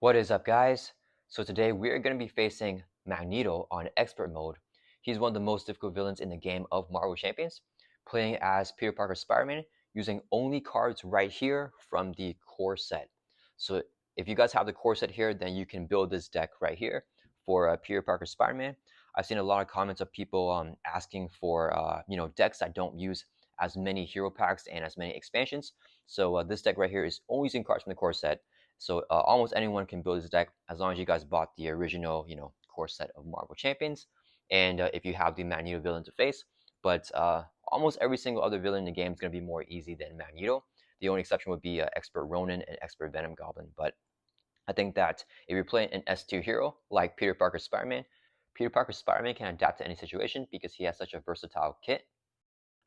What is up, guys? So today we're going to be facing Magneto on Expert Mode. He's one of the most difficult villains in the game of Marvel Champions, playing as Peter Parker Spider-Man, using only cards right here from the core set. So if you guys have the core set here, then you can build this deck right here for Peter Parker Spider-Man. I've seen a lot of comments of people asking for decks that don't use as many hero packs and as many expansions. So this deck right here is only using cards from the core set. So almost anyone can build this deck as long as you guys bought the original, core set of Marvel Champions, and if you have the Magneto villain to face. But almost every single other villain in the game is going to be more easy than Magneto. The only exception would be Expert Ronin and Expert Venom Goblin. But I think that if you're playing an S tier hero like Peter Parker Spider-Man, Peter Parker Spider-Man can adapt to any situation because he has such a versatile kit.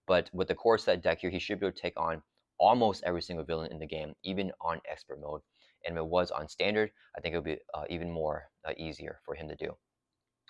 But with the core set deck here, he should be able to take on almost every single villain in the game, even on expert mode. And if it was on standard, I think it would be even more easier for him to do.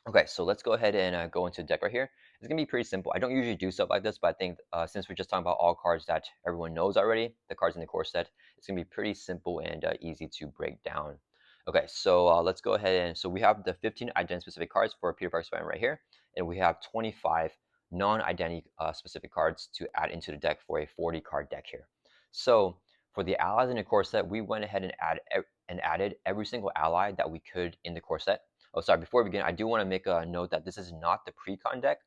Okay, so let's go ahead and go into the deck right here. It's going to be pretty simple. I don't usually do stuff like this, but I think since we're just talking about all cards that everyone knows already, the cards in the core set, it's going to be pretty simple and easy to break down. Okay, so let's go ahead and so we have the 15 identity specific cards for Peter Parker Spider-Man right here, and we have 25 non-identity specific cards to add into the deck for a 40 card deck here. So for the allies in the core set, we went ahead and added every single ally that we could in the core set. Oh, sorry, before we begin, I do want to make a note that this is not the pre-con deck.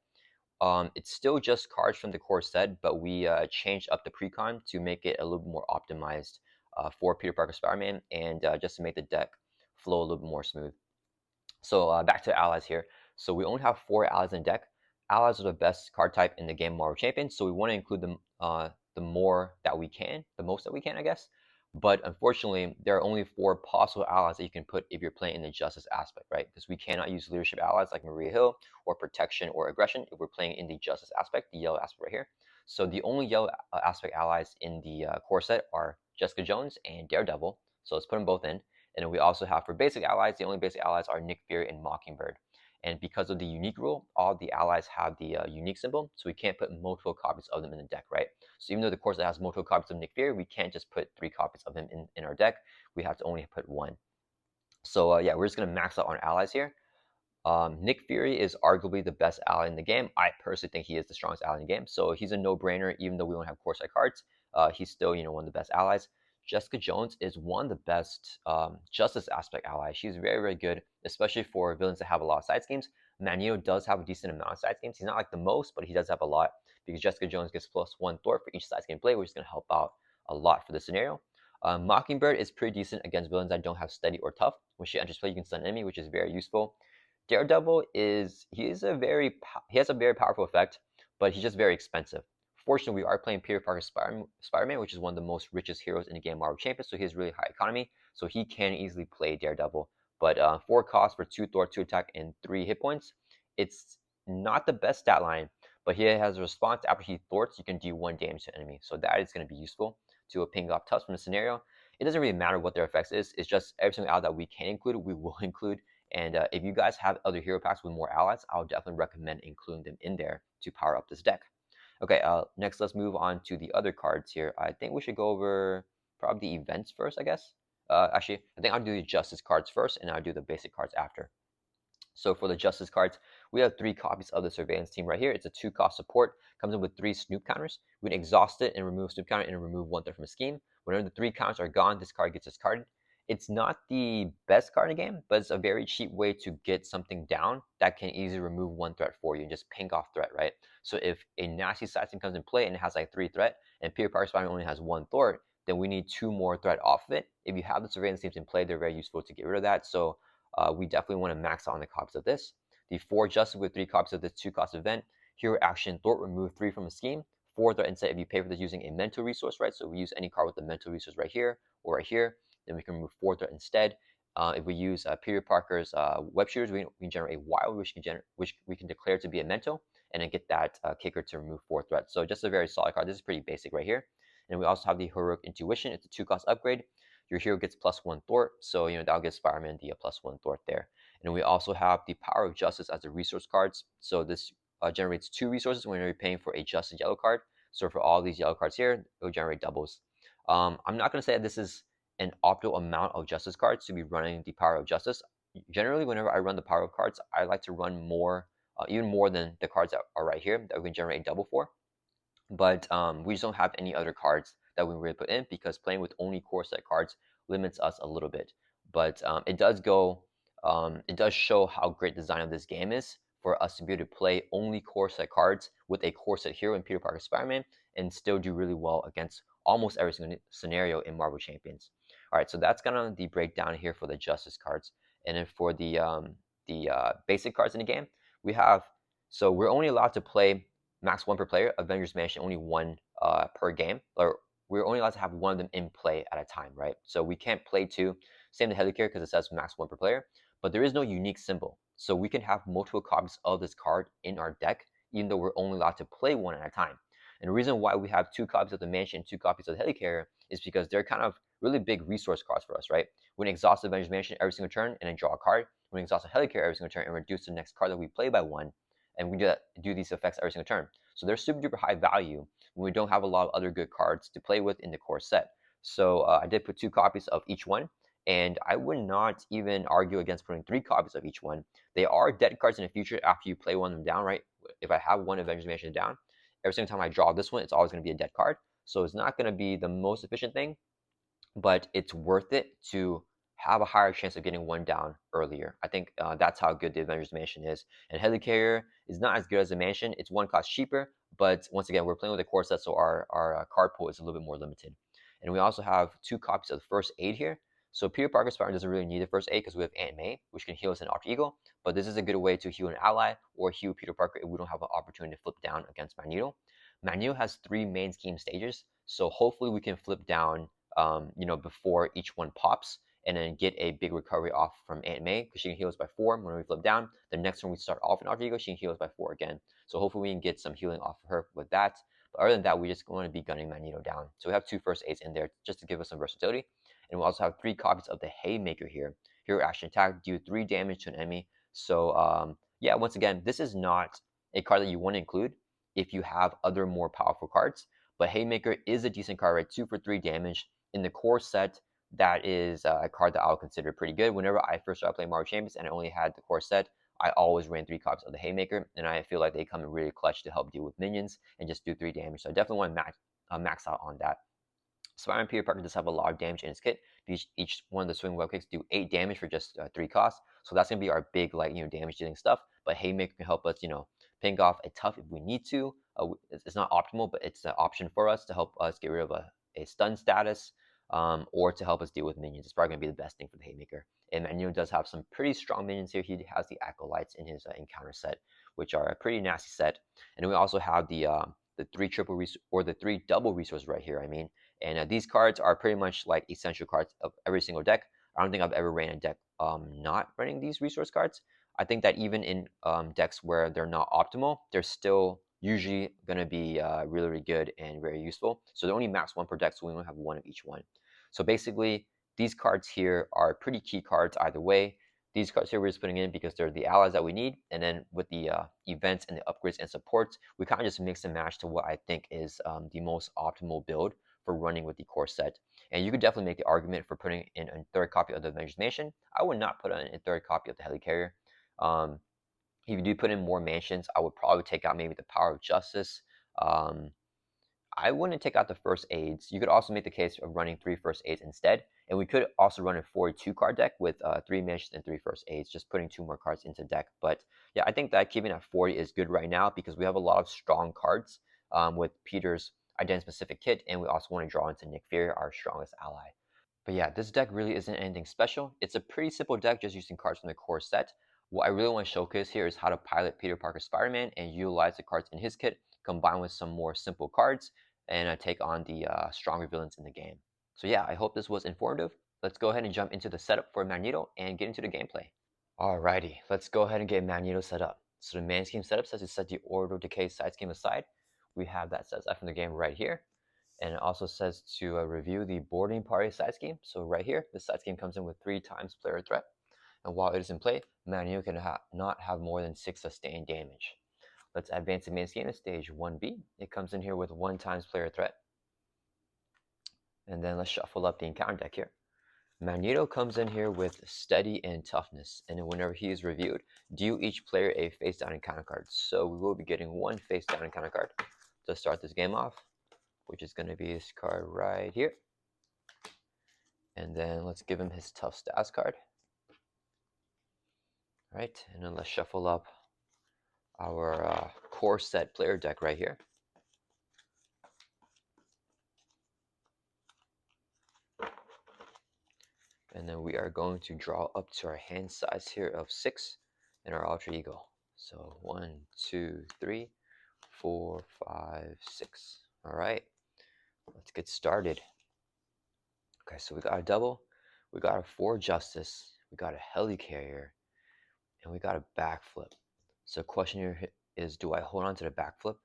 It's still just cards from the core set, but we changed up the pre-con to make it a little more optimized for Peter Parker Spider-Man and just to make the deck flow a little bit more smooth. So back to allies here. So we only have 4 allies in the deck. Allies are the best card type in the game Marvel Champions, so we want to include them the more that we can, the most that we can, I guess. But unfortunately, there are only 4 possible allies that you can put if you're playing in the justice aspect, right? Because we cannot use leadership allies like Maria Hill or protection or aggression if we're playing in the justice aspect, the yellow aspect right here. So the only yellow aspect allies in the core set are Jessica Jones and Daredevil. So let's put them both in. And then we also have for basic allies, the only basic allies are Nick Fury and Mockingbird. And because of the unique rule, all the allies have the unique symbol, so we can't put multiple copies of them in the deck, right? So even though the core set has multiple copies of Nick Fury, we can't just put 3 copies of him in our deck. We have to only put 1. So yeah, we're just going to max out on allies here. Nick Fury is arguably the best ally in the game. I personally think he is the strongest ally in the game. So he's a no-brainer, even though we don't have core set cards. He's still, one of the best allies. Jessica Jones is one of the best justice aspect allies. She's very, very good, especially for villains that have a lot of side schemes. Magneto does have a decent amount of side schemes. He's not like the most, but he does have a lot because Jessica Jones gets +1 thwart for each side scheme play, which is going to help out a lot for the scenario. Mockingbird is pretty decent against villains that don't have steady or tough. When she enters play, you can stun an enemy, which is very useful. Daredevil he has a very powerful effect, but he's just very expensive. Fortunately, we are playing Peter Parker Spider-Man, which is one of the most richest heroes in the game Marvel Champions, so he has really high economy, so he can easily play Daredevil. But 4 costs for 2 thwart, 2 attack, and 3 hit points. It's not the best stat line, but he has a response after he thwarts, you can do 1 damage to enemy, so that is going to be useful to ping off touch from the scenario. It doesn't really matter what their effects is, it's just every single ally that we can include, we will include. And if you guys have other hero packs with more allies, I would definitely recommend including them in there to power up this deck. Okay, next let's move on to the other cards here. I think we should go over probably the events first, I guess. Actually, I think I'll do the justice cards first, and I'll do the basic cards after. So for the justice cards, we have 3 copies of the surveillance team right here. It's a 2-cost support, comes in with 3 snoop counters. We can exhaust it and remove snoop counter and remove 1 threat from a scheme. Whenever the 3 counters are gone, this card gets discarded. It's not the best card in the game, but it's a very cheap way to get something down that can easily remove 1 threat for you and just pink off threat, right? So if a nasty side team comes in play and it has like 3 threat, and Peter Parker Spider only has 1 thwart, then we need 2 more threat off of it. If you have the surveillance teams in play, they're very useful to get rid of that. So we definitely want to max out on the copies of this. The 4 justice with 3 copies of this 2-cost event. Hero action thwart, remove 3 from a scheme. 4 threat instead if you pay for this using a mental resource, right? So we use any card with a mental resource right here or right here, then we can remove 4 threat instead. If we use Peter Parker's web shooters, we can generate a wild, which we can declare to be a mental, and then get that kicker to remove 4 threats. So just a very solid card. This is pretty basic right here. And we also have the heroic intuition. It's a 2-cost upgrade. Your hero gets +1 thwart, so that'll give Spider-Man the +1 thwart there. And we also have the power of justice as the resource cards. So this generates 2 resources when you're paying for a justice yellow card. So for all these yellow cards here, it will generate doubles. I'm not going to say that this is an optimal amount of justice cards to be running the power of justice. Generally, whenever I run the power of cards, I like to run more, even more than the cards that are right here that we can generate double for. But we just don't have any other cards that we really put in because playing with only core set cards limits us a little bit. But it does show how great design of this game is for us to be able to play only core set cards with a core set hero in Peter Parker Spider-Man and still do really well against almost every single scenario in Marvel Champions. All right, so that's kind of the breakdown here for the Justice cards, and then for the basic cards in the game, we have so we're only allowed to play max one per player. Avengers Mansion only one per game, or we're only allowed to have one of them in play at a time, right? So we can't play two. Same the Helicarrier because it says max one per player, but there is no unique symbol. So we can have multiple copies of this card in our deck, even though we're only allowed to play one at a time. And the reason why we have two copies of the Mansion and two copies of the Helicarrier is because they're kind of really big resource cards for us, right? We can exhaust the Avengers Mansion every single turn and then draw a card. We can exhaust the Helicarrier every single turn and reduce the next card that we play by one, and we do these effects every single turn. So they're super duper high value when we don't have a lot of other good cards to play with in the core set. So I did put two copies of each one, and I would not even argue against putting three copies of each one. They are dead cards in the future after you play one of them down, right? If I have one Avengers Mansion down, every single time I draw this one, it's always going to be a dead card. So it's not going to be the most efficient thing, but it's worth it to have a higher chance of getting one down earlier. I think that's how good the Avengers Mansion is. And Helicarrier is not as good as the Mansion. It's one cost cheaper, but once again, we're playing with a core set, so our card pool is a little bit more limited. And we also have two copies of the First Aid here. So Peter Parker Spider doesn't really need the First Aid because we have Aunt May, which can heal us in Alter Ego. But this is a good way to heal an ally or heal Peter Parker if we don't have an opportunity to flip down against Magneto. Magneto has three main scheme stages, so hopefully we can flip down before each one pops, and then get a big recovery off from Aunt May because she can heal us by 4 when we flip down. The next one we start off in Alter Ego, she can heal us by 4 again. So hopefully we can get some healing off of her with that. But other than that, we just want to be gunning Magneto down. So we have two first aids in there just to give us some versatility. And we also have 3 copies of the Haymaker here. Hero action attack, do 3 damage to an enemy. So yeah, once again, this is not a card that you want to include if you have other more powerful cards. But Haymaker is a decent card, right? 2 for 3 damage. In the core set, that is a card that I would consider pretty good. Whenever I first started playing Marvel Champions and I only had the core set, I always ran 3 copies of the Haymaker, and I feel like they come in really clutch to help deal with minions and just do 3 damage. So I definitely want to max out on that. Spider-Man Peter Parker does have a lot of damage in his kit. Each one of the swing web kicks do 8 damage for just 3 costs. So that's gonna be our big damage dealing stuff. But Haymaker can help us ping off a tough if we need to. It's not optimal, but it's an option for us to help us get rid of a stun status, or to help us deal with minions. It's probably gonna be the best thing for the Haymaker. And Magneto does have some pretty strong minions here. He has the Acolytes in his encounter set, which are a pretty nasty set. And we also have the 3 triple or the 3 double resources right here. And these cards are pretty much like essential cards of every single deck. I don't think I've ever ran a deck not running these resource cards. I think that even in decks where they're not optimal, they're still usually going to be really, really good and very useful. So they're only max 1 per deck, so we only have 1 of each one. So basically, these cards here are pretty key cards either way. These cards here we're just putting in because they're the allies that we need. And then with the events and the upgrades and supports, we kind of just mix and match to what I think is the most optimal build for running with the core set. And you could definitely make the argument for putting in a 3rd copy of the Avengers Mansion. I would not put in a 3rd copy of the Helicarrier. If you do put in more mansions, I would probably take out maybe the Power of Justice. I wouldn't take out the first aids. You could also make the case of running 3 first aids instead. And we could also run a 42 card deck with 3 mansions and 3 first aids, just putting 2 more cards into deck. But yeah, I think that keeping at 40 is good right now because we have a lot of strong cards with Peter's identity-specific kit, and we also want to draw into Nick Fury, our strongest ally. But yeah, this deck really isn't anything special. It's a pretty simple deck just using cards from the core set. What I really want to showcase here is how to pilot Peter Parker Spider-Man and utilize the cards in his kit combined with some more simple cards and take on the stronger villains in the game. So yeah, I hope this was informative. Let's go ahead and jump into the setup for Magneto and get into the gameplay. Alrighty, let's go ahead and get Magneto set up. So the main scheme setup says to set the Order of Decay side scheme aside. We have that set up from the game right here. And it also says to review the boarding party side scheme. So right here, the side scheme comes in with 3 times player threat. And while it is in play, Magneto can not have more than 6 sustained damage. Let's advance the main scheme to stage 1B. It comes in here with 1 times player threat. And then let's shuffle up the encounter deck here. Magneto comes in here with steady and toughness, and then whenever he is reviewed, deal each player a face down encounter card. So we will be getting one face down encounter card to start this game off, which is going to be this card right here. And then let's give him his tough stats card. All right, and then let's shuffle up our core set player deck right here. And then we are going to draw up to our hand size here of 6 in our alter ego. So 1, 2, 3, 4, 5, 6. All right, let's get started. Okay, so we got a double, we got a 4 justice, we got a helicarrier, and we got a backflip. So question here is, do I hold on to the backflip?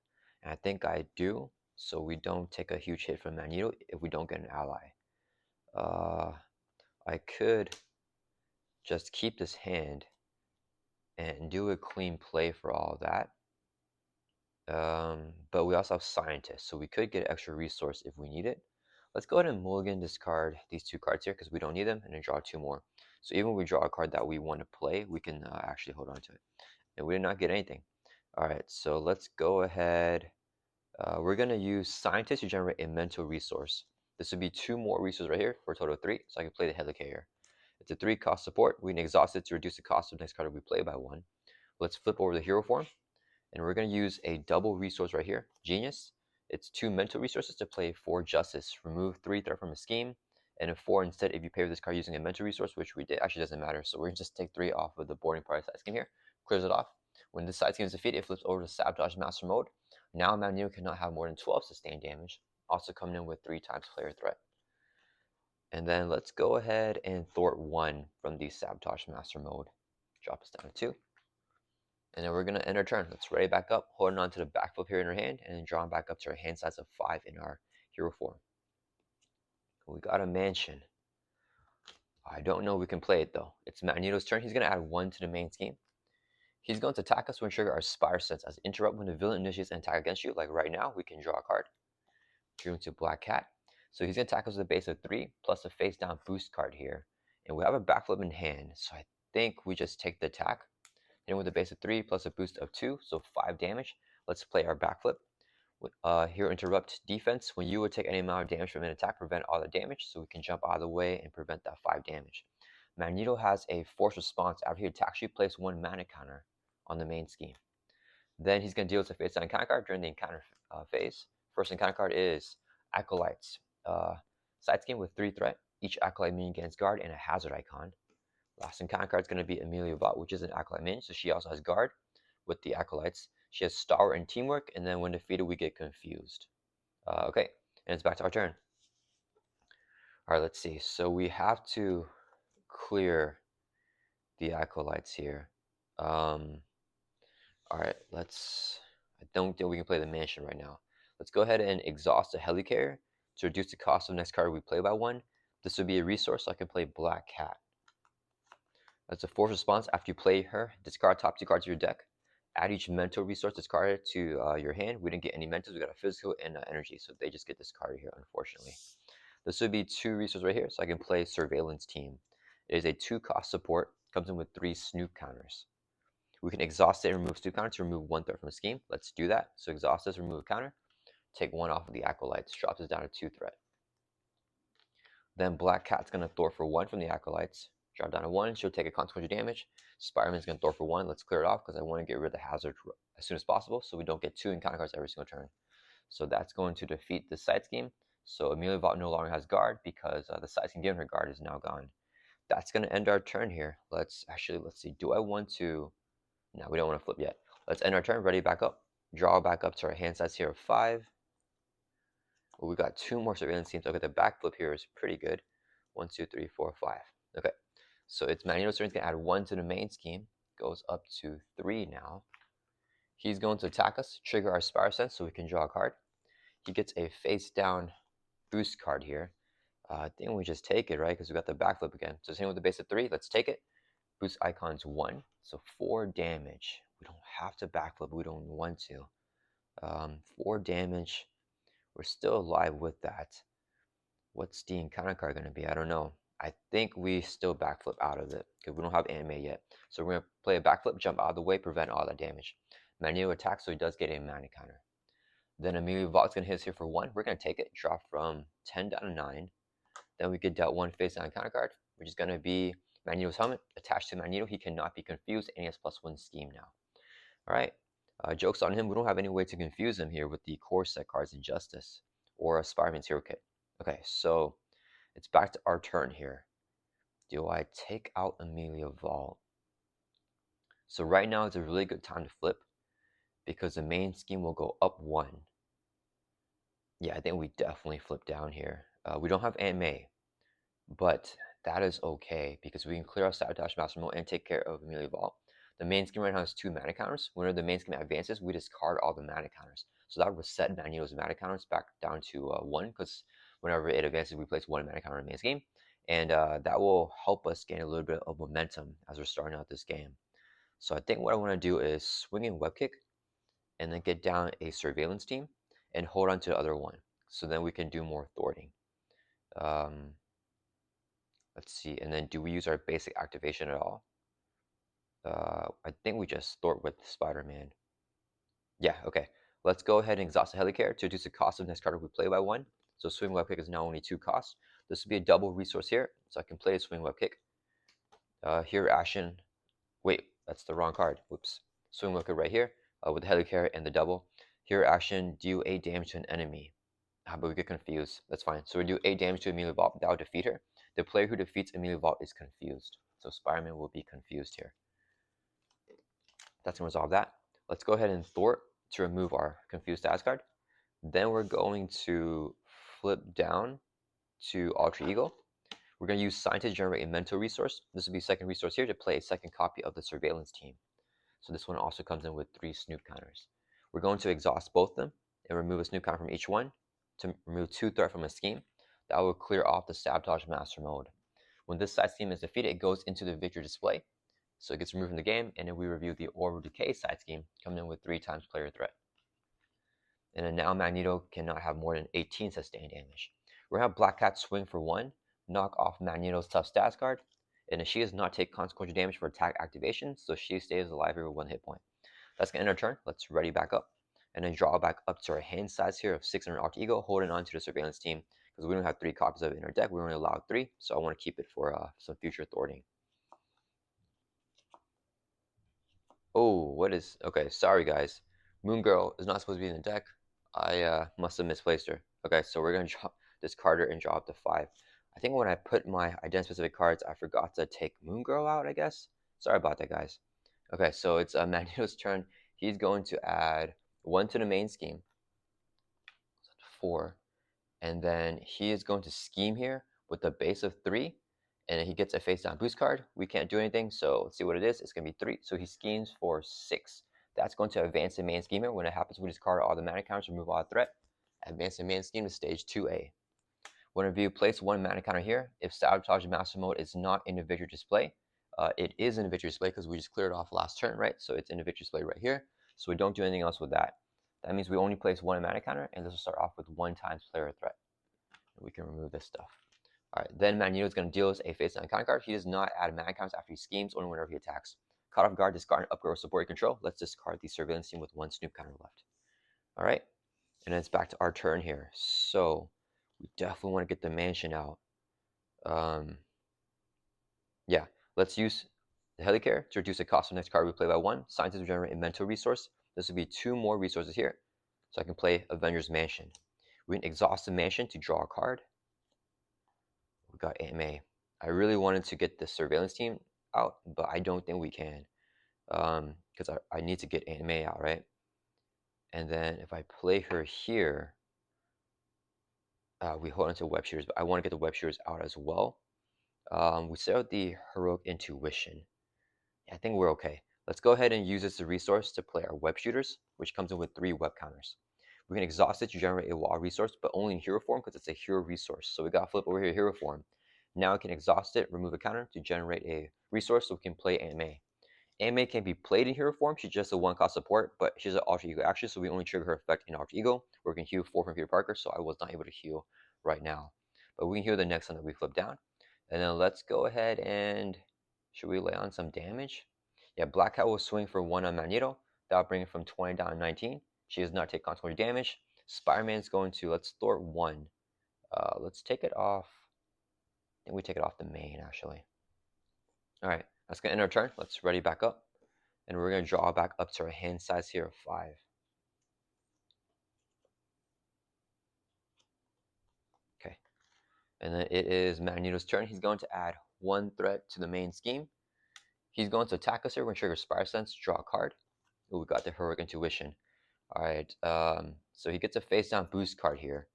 And I think I do, so we don't take a huge hit from Magneto if we don't get an ally. I could just keep this hand and do a clean play for all that. But we also have scientists, so we could get extra resource if we need it. Let's go ahead and mulligan discard these 2 cards here because we don't need them, and then draw 2 more. So even when we draw a card that we want to play, we can actually hold on to it. And we did not get anything. All right, so let's go ahead. We're going to use scientists to generate a mental resource. This would be 2 more resources right here for a total of 3, so I can play the helicarrier. It's a 3 cost support. We can exhaust it to reduce the cost of the next card we play by 1. Let's flip over the hero form, and we're going to use a double resource right here, Genius. It's 2 mental resources to play 4 Justice. Remove 3 threat from a scheme, and a 4 instead if you pay with this card using a mental resource, which we did. Actually doesn't matter, so we're going to just take 3 off of the boarding party side scheme here. Clears it off. When this side scheme is defeated, it flips over to Sabotage Master mode. Now Magneto cannot have more than 12 sustained damage, also coming in with 3 times player threat. And then let's go ahead and thwart 1 from the Sabotage Master mode. Drop us down to 2. And then we're going to end our turn. Let's ready back up, holding on to the backflip here in our hand, and then drawing back up to our hand size of 5 in our hero form. We got a mansion. I don't know if we can play it though. It's Magneto's turn. He's going to add 1 to the main scheme. He's going to attack us when trigger our Spire Sense as interrupt when the villain initiates an attack against you. Like right now, we can draw a card. Drew into Black Cat. So he's going to attack us with a base of 3 plus a face down boost card here. And we have a backflip in hand. So I think we just take the attack. And with a base of 3 plus a boost of 2, so 5 damage. Let's play our backflip. Here, interrupt defense. When you would take any amount of damage from an attack, prevent all the damage, so we can jump out of the way and prevent that 5 damage. Magneto has a force response. After he attacks you, place 1 mana counter on the main scheme. Then he's going to deal with a face down encounter card during the encounter phase. First encounter card is Acolytes. Side scheme with 3 threat. Each Acolyte minion gains guard and a hazard icon. Last encounter card is going to be Amelia Vought, which is an Acolyte minion, so she also has guard with the Acolytes. She has Star and Teamwork, and then when defeated, we get Confused. Okay, and it's back to our turn. All right, let's see. So we have to clear the Acolytes here. All right, I don't think we can play the Mansion right now. Let's go ahead and exhaust the Helicarrier to reduce the cost of the next card we play by 1. This would be a resource, so I can play Black Cat. That's a force response. After you play her, discard top 2 cards of your deck. Add each mental resource discarded to your hand. We didn't get any mentals. We got a physical and energy, so they just get discarded here, unfortunately. This would be 2 resources right here, so I can play Surveillance Team. It is a 2 cost support. Comes in with 3 Snoop counters. We can exhaust it and remove Snoop counters to remove 1 threat from the scheme. Let's do that. So exhaust this, remove a counter. Take 1 off of the Acolytes. Drops us down to 2 threat. Then Black Cat's going to thwart for 1 from the Acolytes. Drop down to 1. She'll take a consequential damage. Spider-Man's going to thwart for 1. Let's clear it off because I want to get rid of the hazard as soon as possible so we don't get 2 encounter cards every single turn. So that's going to defeat the side scheme. So Amelia Vought no longer has guard because the side scheme given her guard is now gone. That's going to end our turn here. Let's see. Do I want to... No, we don't want to flip yet. Let's end our turn. Ready, back up. Draw back up to our hand size here of 5. Well, we got 2 more surveillance teams. Okay, the backflip here is pretty good. 1, 2, 3, 4, 5. Okay, so it's Magneto's turn. He's going to add 1 to the main scheme. Goes up to 3 now. He's going to attack us, trigger our Spire Sense so we can draw a card. He gets a face down boost card here. I think we just take it, right? Because we got the backflip again. So same with the base of 3. Let's take it. Boost icons 1. So 4 damage. We don't have to backflip. We don't want to. 4 damage. We're still alive with that. What's the encounter card going to be? I don't know. I think we still backflip out of it because we don't have anime yet. So we're gonna play a backflip, jump out of the way, prevent all that damage. Magneto attacks, so he does get a mana counter. Then Amelia Vault's gonna hit us here for 1. We're gonna take it, drop from 10 down to 9. Then we get dealt 1 face down counter card, which is gonna be Magneto's helmet attached to Magneto. He cannot be confused, and he has +1 scheme now. All right. Joke's on him. We don't have any way to confuse him here with the core set cards Injustice or a Spider-Man's Hero Kit. Okay, so it's back to our turn here. Do I take out Amelia Vault? So right now is a really good time to flip because the main scheme will go up 1. Yeah, I think we definitely flip down here. We don't have Aunt May, but that is okay because we can clear out Sabotage Master Mode and take care of Amelia Vault. The main scheme right now has 2 mana counters. Whenever the main scheme advances, we discard all the mana counters. So that would reset Magneto's mana counters back down to 1 because whenever it advances, we place 1 mana counter in the main scheme. And that will help us gain a little bit of momentum as we're starting out this game. So I think what I want to do is swing in Web Kick and then get down a Surveillance team and hold on to the other one. So then we can do more thwarting. Let's see, and then do we use our basic activation at all? I think we just thwart with Spider-Man. Yeah, okay. Let's go ahead and exhaust the Helicarrier to reduce the cost of next card if we play by 1. So Swing Web Kick is now only 2 costs. This will be a double resource here, so I can play a Swing Web Kick. Here, action. Wait, that's the wrong card. Whoops. Swing Web Kick right here with the Helicarrier and the double. Here, action, deal 8 damage to an enemy. But we get confused. That's fine. So we do 8 damage to Amelia Vault. That will defeat her. The player who defeats Amelia Vault is confused. So Spider-Man will be confused here. That's going to resolve that. Let's go ahead and thwart to remove our confused status card. Then we're going to flip down to Alter Ego. We're going to use Scientist to generate a mental resource. This will be second resource here to play a second copy of the Surveillance team. So this one also comes in with 3 Snoop counters. We're going to exhaust both of them and remove a Snoop counter from each one to remove 2 threat from a scheme. That will clear off the Sabotage Master mode. When this side scheme is defeated, it goes into the victory display. So it gets removed from the game, and then we review the Orbital Decay side scheme, coming in with 3 times player threat. And then now Magneto cannot have more than 18 sustained damage. We're going to have Black Cat swing for 1, knock off Magneto's tough stats card, and then she does not take consequential damage for attack activation, so she stays alive here with 1 hit point. That's going to end our turn. Let's ready back up, and then draw back up to our hand size here of 600 Alter Ego, holding on to the Surveillance team, because we don't have 3 copies of it in our deck. We only allowed 3, so I want to keep it for some future thwarting. Oh, what is... Okay, sorry guys. Moon Girl is not supposed to be in the deck. I must have misplaced her. Okay, so we're going to discard her and draw up to 5. I think when I put my identity-specific cards, I forgot to take Moon Girl out, I guess. Sorry about that, guys. Okay, so it's Magneto's turn. He's going to add 1 to the main scheme. So 4. And then he is going to scheme here with a base of 3. And he gets a face down boost card. We can't do anything, so let's see what it is. It's going to be 3. So he schemes for 6. That's going to advance the main scheme here. When it happens, we discard all the mana counters, remove all the threat. Advance the main scheme to stage 2A. Whenever you place 1 mana counter here, if Sabotage Master Mode is not in the victory display, it is in the victory display because we just cleared it off last turn, right? So it's in the victory display right here. So we don't do anything else with that. That means we only place 1 mana counter, and this will start off with 1 times player threat. We can remove this stuff. Alright, then Magneto is going to deal us a face down counter card. He does not add mana counters after he schemes, only whenever he attacks. Caught off guard, discard an upgrade or support your control. Let's discard the Surveillance team with 1 Snoop counter left. Alright, and then it's back to our turn here. So we definitely want to get the mansion out. Yeah, let's use the Helicarrier to reduce the cost of the next card we play by 1. Scientists will generate a mental resource. This will be 2 more resources here. So I can play Avengers Mansion. We can exhaust the mansion to draw a card. We got AMA. I really wanted to get the Surveillance team out, but I don't think we can. Because I need to get AMA out, right? And then if I play her here, we hold on to Web Shooters, but I want to get the Web Shooters out as well. We set out the Heroic Intuition. Yeah, I think we're okay. Let's go ahead and use this as a resource to play our Web Shooters, which comes in with 3 web counters. We can exhaust it to generate a wild resource, but only in hero form because it's a hero resource. So we got to flip over here hero form. Now we can exhaust it, remove a counter to generate a resource so we can play AMA. AMA can be played in hero form. She's just a 1-cost support, but she's an Alter Ego action, so we only trigger her effect in Alter Ego. We can heal 4 from Peter Parker, so I was not able to heal right now. But we can heal the next time that we flip down. And then let's go ahead and, should we lay on some damage? Yeah, Black Cat will swing for 1 on Magneto. That'll bring it from 20 down to 19. She does not take consequential damage. Spider-Man's going to, let's thwart 1. Let's take it off. I think we take it off the main, actually. All right, that's going to end our turn. Let's ready back up. And we're going to draw back up to our hand size here of 5. Okay. And then it is Magneto's turn. He's going to add 1 threat to the main scheme. He's going to attack us here. We're going to trigger Spire Sense, draw a card. Ooh, we got the Heroic Intuition. All right, so he gets a face down boost card here.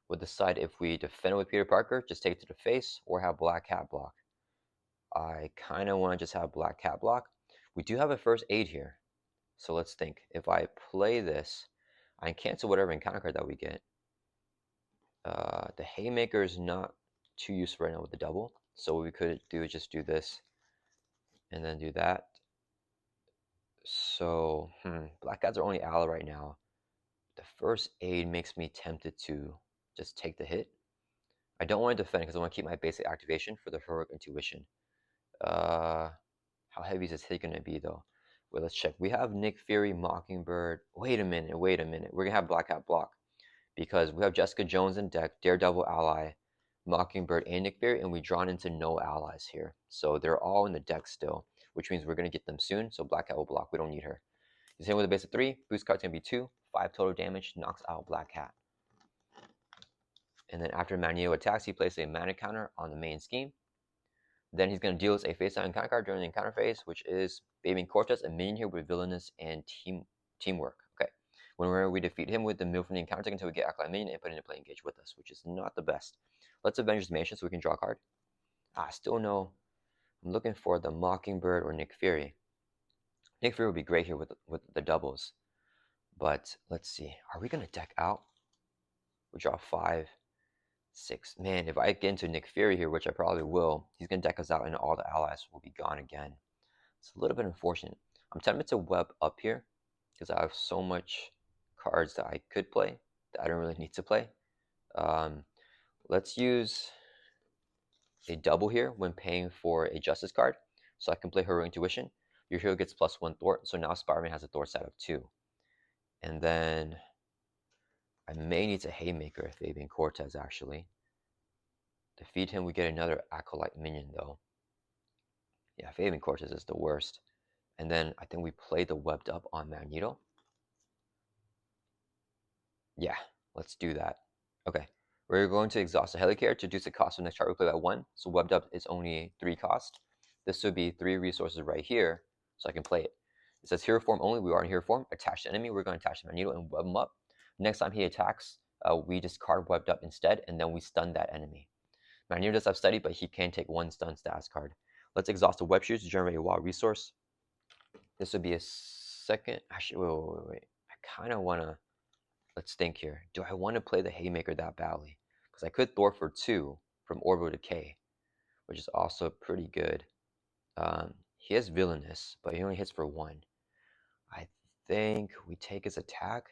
We'll decide if we defend with Peter Parker, just take it to the face, or have Black Cat block. I kind of want to just have Black Cat block. We do have a first aid here. So let's think. If I play this, I can cancel whatever encounter card that we get. The Haymaker is not too useful right now with the double. So what we could do is just do this and then do that. So, Black Cat's our only ally right now. The first aid makes me tempted to just take the hit. I don't want to defend because I want to keep my basic activation for the Heroic Intuition. How heavy is this hit going to be, though? Wait, let's check. We have Nick Fury, Mockingbird. Wait a minute. We're going to have Black Cat block because we have Jessica Jones in deck, Daredevil ally, Mockingbird, and Nick Fury, and we drawn into no allies here. So they're all in the deck still, which means we're going to get them soon. So Black Cat will block. We don't need her. He's hitting with a base of 3. Boost card's going to be 2. 5 total damage. Knocks out Black Cat. And then after Magneto attacks, he places a mana counter on the main scheme. Then he's going to deal us a face-down encounter card during the encounter phase, which is Baby Cortez, a minion here with villainous and teamwork. Okay. Whenever we defeat him with the mill from the encounter until we get Acolyte Minion and put into play engage with us, which is not the best. Let's Avengers Mansion so we can draw a card. Still no. I'm looking for the Mockingbird or Nick Fury. Nick Fury would be great here with the doubles. But let's see. Are we going to deck out? We draw 5. 6. Man, if I get into Nick Fury here, which I probably will, he's going to deck us out and all the allies will be gone again. It's a little bit unfortunate. I'm tempted to web up here because I have so much cards that I could play that I don't really need to play. Let's use a double here when paying for a Justice card. So I can play Heroic Intuition. Your hero gets +1 thwart, so now Spider-Man has a thwart set of 2. And then I may need to Haymaker Fabian Cortez, actually. Defeat him, we get another Acolyte minion, though. Yeah, Fabian Cortez is the worst. And then I think we play the webbed up on Magneto. Yeah, let's do that. Okay, we're going to exhaust the Helicarrier to reduce the cost of the next chart we play by 1. So webbed up is only 3 cost. This would be 3 resources right here, so I can play it. It says hero form only. We are in hero form. Attach the enemy. We're going to attach the Magneto and web him up. Next time he attacks, we discard webbed up instead, and then we stun that enemy. Magneto does have steady, but he can take 1 stun status card. Let's exhaust the web shoes to generate a wild resource. This would be a second. Actually, wait. I kind of want to. Let's think here. Do I want to play the Haymaker that badly? Because I could Thor for 2 from Orbital Decay, which is also pretty good. He has Villainous, but he only hits for 1. I think we take his attack.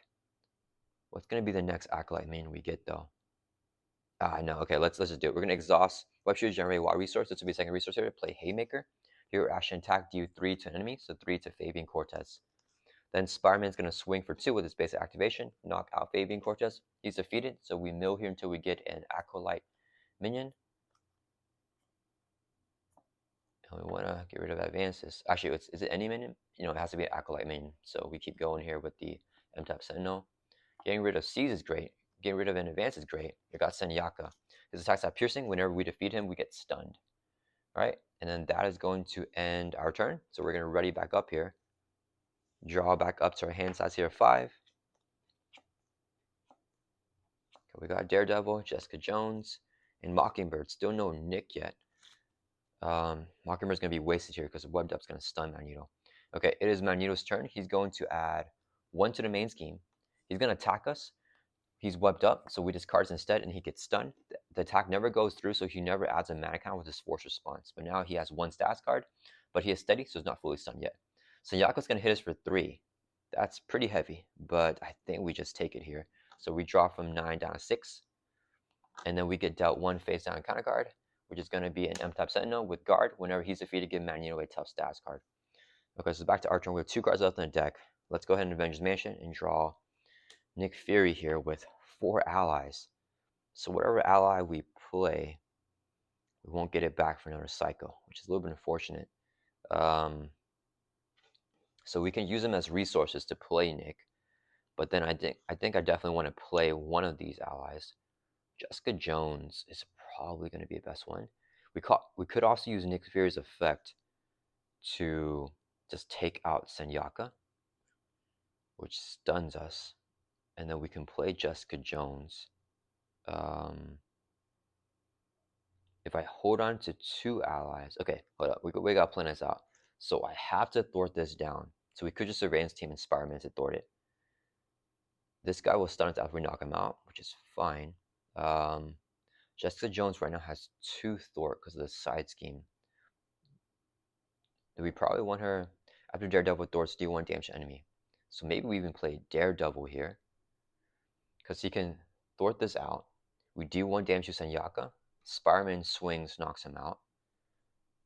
What's going to be the next Acolyte main we get, though? No. Okay, let's just do it. We're going to exhaust web shoes, generate wild resource. This will be a second resource here. Play Haymaker. Here, action attack, deal 3 to an enemy, so 3 to Fabian Cortez. Then Spider-Man's going to swing for 2 with his basic activation, knock out Fabian Cortez. He's defeated, so we mill here until we get an Acolyte minion. And we want to get rid of advances. Actually, is it any minion? It has to be an Acolyte minion. So we keep going here with the M-Type Sentinel. Getting rid of Seize is great. Getting rid of an advance is great. We got Senyaka. His attacks have piercing. Whenever we defeat him, we get stunned. Alright, and then that is going to end our turn. So we're going to ready back up here. Draw back up to our hand size here of 5. Okay, we got Daredevil, Jessica Jones, and Mockingbird. Still no Nick yet. Mockingbird's going to be wasted here because webbed up's going to stun Magneto. Okay, it is Magneto's turn. He's going to add 1 to the main scheme. He's going to attack us. He's webbed up, so we discard instead, and he gets stunned. The attack never goes through, so he never adds a mana count with his force response. But now he has 1 stats card, but he is steady, so he's not fully stunned yet. So Yako's going to hit us for 3. That's pretty heavy, but I think we just take it here. So we draw from 9 down to 6, and then we get dealt 1 face down counter card. which is going to be an M-type Sentinel with guard. Whenever he's defeated, give Magneto a tough stats card. Okay, so back to our turn. We have 2 cards left in the deck. Let's go ahead and Avengers Mansion and draw Nick Fury here with 4 allies. So whatever ally we play, we won't get it back for another cycle, which is a little bit unfortunate. So we can use them as resources to play Nick, but then I think I definitely want to play one of these allies. Jessica Jones is probably going to be the best one. We could also use Nick Fury's effect to just take out Senyaka, which stuns us, and then we can play Jessica Jones. If I hold on to 2 allies, okay, hold up, we got to plan this out. So I have to thwart this down. So we could just Surveillance Team and Spider-Man to thwart it. This guy will stun us after we knock him out, which is fine. Jessica Jones right now has 2 thwart because of the side scheme. Do we probably want her after Daredevil thwarts do 1 damage to enemy? So maybe we even play Daredevil here because he can thwart this out. We do 1 damage to Senyaka. Spider-Man swings, knocks him out.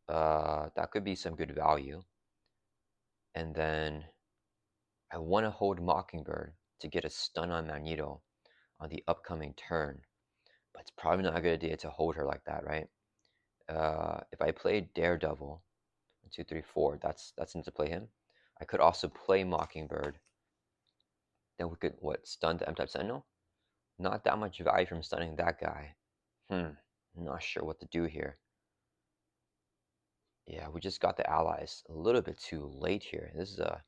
That could be some good value. And then I want to hold Mockingbird to get a stun on Magneto on the upcoming turn. But it's probably not a good idea to hold her like that, right? If I play Daredevil, 1, 2, 3, 4, that's enough to play him. I could also play Mockingbird. Then we could, stun the M-type Sentinel? Not that much value from stunning that guy. Not sure what to do here. Yeah, we just got the allies a little bit too late here. This is a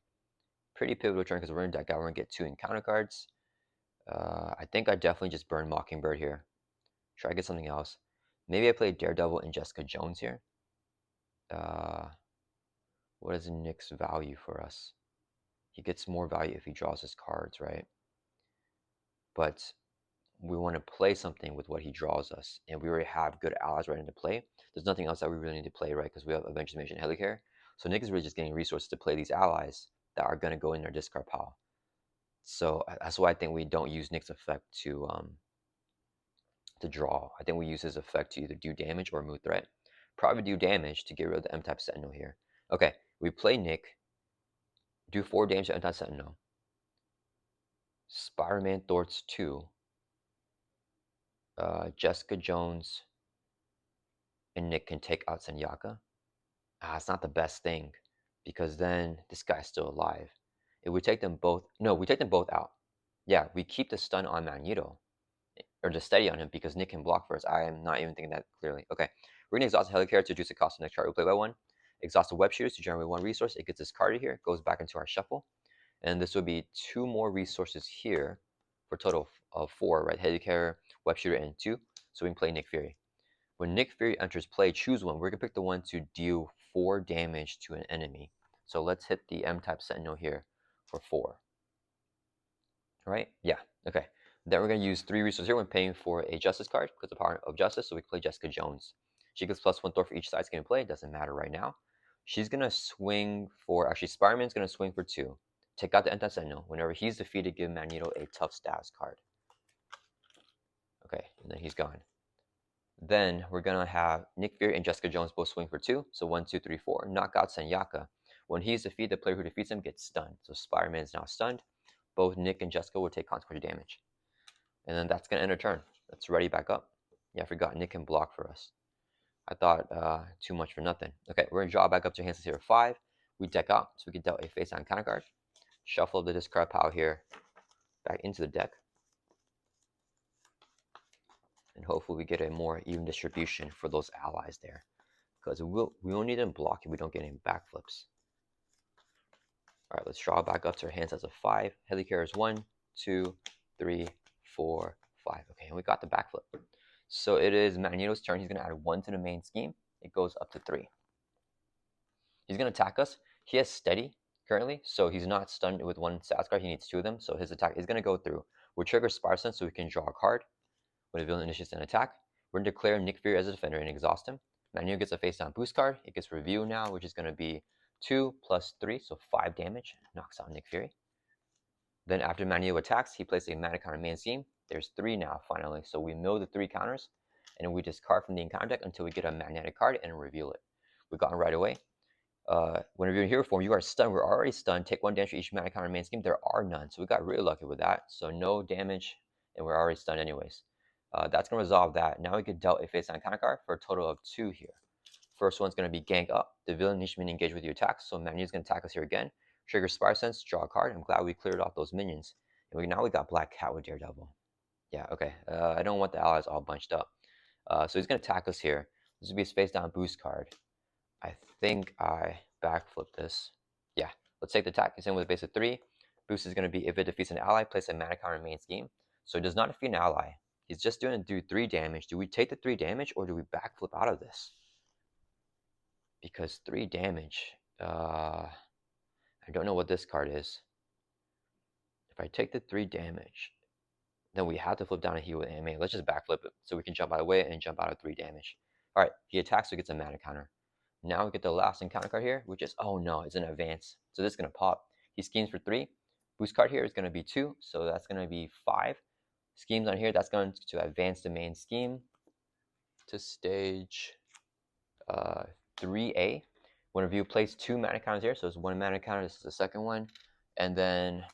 pretty pivotal turn because we're in deck out. We're going to get 2 encounter cards. I think I definitely just burn Mockingbird here. Try to get something else. Maybe I play Daredevil and Jessica Jones here. What is Nick's value for us? He gets more value if he draws his cards, right? But we want to play something with what he draws us, and we already have good allies ready to play. There's nothing else that we really need to play, right? Because we have Avengers Mansion Helicare. So Nick is really just getting resources to play these allies that are going to go in their discard pile. So that's why I think we don't use Nick's effect to draw. I think we use his effect to either do damage or remove threat. Probably do damage to get rid of the M-type Sentinel here. Okay, we play Nick, do 4 damage to M-type Sentinel. Spider-Man thwarts 2. Jessica Jones and Nick can take out Senyaka. It's not the best thing because then this guy's still alive. If we take them both, no, we take them both out. Yeah, we keep the stun on Magneto or the steady on him because Nick can block first. I am not even thinking that clearly. Okay, we're gonna exhaust the Helicarrier to reduce the cost of the next card we play by 1. Exhaust the Web Shooters to generate 1 resource. It gets this card here, goes back into our shuffle, and this would be 2 more resources here for a total of 4, right? Helicarrier, Web Shooter, and 2. So we can play Nick Fury. When Nick Fury enters play, choose one. We're going to pick the one to deal 4 damage to an enemy. So let's hit the M-type Sentinel here for 4. Right? Yeah. Okay. Then we're going to use 3 resources here when paying for a Justice card because the power of Justice. So we can play Jessica Jones. She gets +1 throw for each side's game play. It doesn't matter right now. She's going to swing for, actually, Spider-Man's going to swing for 2. Take out the M-type Sentinel. Whenever he's defeated, give Magneto a tough stats card. Okay. And then he's gone. Then we're going to have Nick Fury and Jessica Jones both swing for 2. So 1, 2, 3, 4. Knock out Senyaka. When he's defeated, the player who defeats him gets stunned. So Spider-Man is now stunned. Both Nick and Jessica will take consequential damage. And then that's going to end our turn. Let's ready back up. Yeah, I forgot Nick can block for us. I thought too much for nothing. Okay, we're going to draw back up to hands here 5. We deck out, so we can deal a face-down counter card. Shuffle the discard pile here back into the deck. And hopefully we get a more even distribution for those allies there. Because we will need them block if we don't get any backflips. Alright, let's draw back up to our hands as a 5. Helicarrier is 1, 2, 3, 4, 5. Okay, and we got the backflip. So it is Magneto's turn. He's going to add 1 to the main scheme. It goes up to 3. He's going to attack us. He has steady currently, so he's not stunned with 1 stats card. He needs 2 of them, so his attack is going to go through. We'll trigger Spire Sense so we can draw a card. When a villain initiates an attack, we're going to declare Nick Fury as a defender and exhaust him. Magneto gets a face-down boost card. It gets review now, which is going to be 2 + 3, so 5 damage. Knocks out Nick Fury. Then after Magneto attacks, he plays a mana counter main scheme. There's 3 now, finally. So we mill the 3 counters. and then we discard from the encounter deck until we get a magnetic card and reveal it. We got it right away. When reviewing hero form, you are stunned. We're already stunned. Take 1 damage for each mana counter main scheme. There are none, so we got really lucky with that. So no damage, and we're already stunned anyways. That's going to resolve that. Now we could dealt a face-down counter card for a total of 2 here. First one's going to be Gang Up. The villain needs to be engaged with your attacks, so Magneto's going to attack us here again. Trigger Spire Sense, draw a card. I'm glad we cleared off those minions. And now we got Black Cat with Daredevil. Yeah, okay. I don't want the allies all bunched up. So he's going to attack us here. This would be his face-down boost card. I think I backflip this. Yeah, let's take the attack. It's in with a base of 3. Boost is going to be if it defeats an ally, place a mana counter in main scheme. So it does not defeat an ally. He's just doing to do 3 damage. Do we take the 3 damage or do we backflip out of this? Because 3 damage, I don't know what this card is. If I take the 3 damage, then we have to flip down a heal with anime. Let's just backflip it so we can jump out of the way and jump out of 3 damage. All right, he attacks, so he gets a mana counter. Now we get the last encounter card here, which is, oh no, it's an advance. So this is going to pop. He schemes for 3. Boost card here is going to be 2, so that's going to be 5. Schemes on here, that's going to advance the main scheme to stage 3A. When review, place 2 mana counters here, so it's 1 mana counter, this is the second one. And then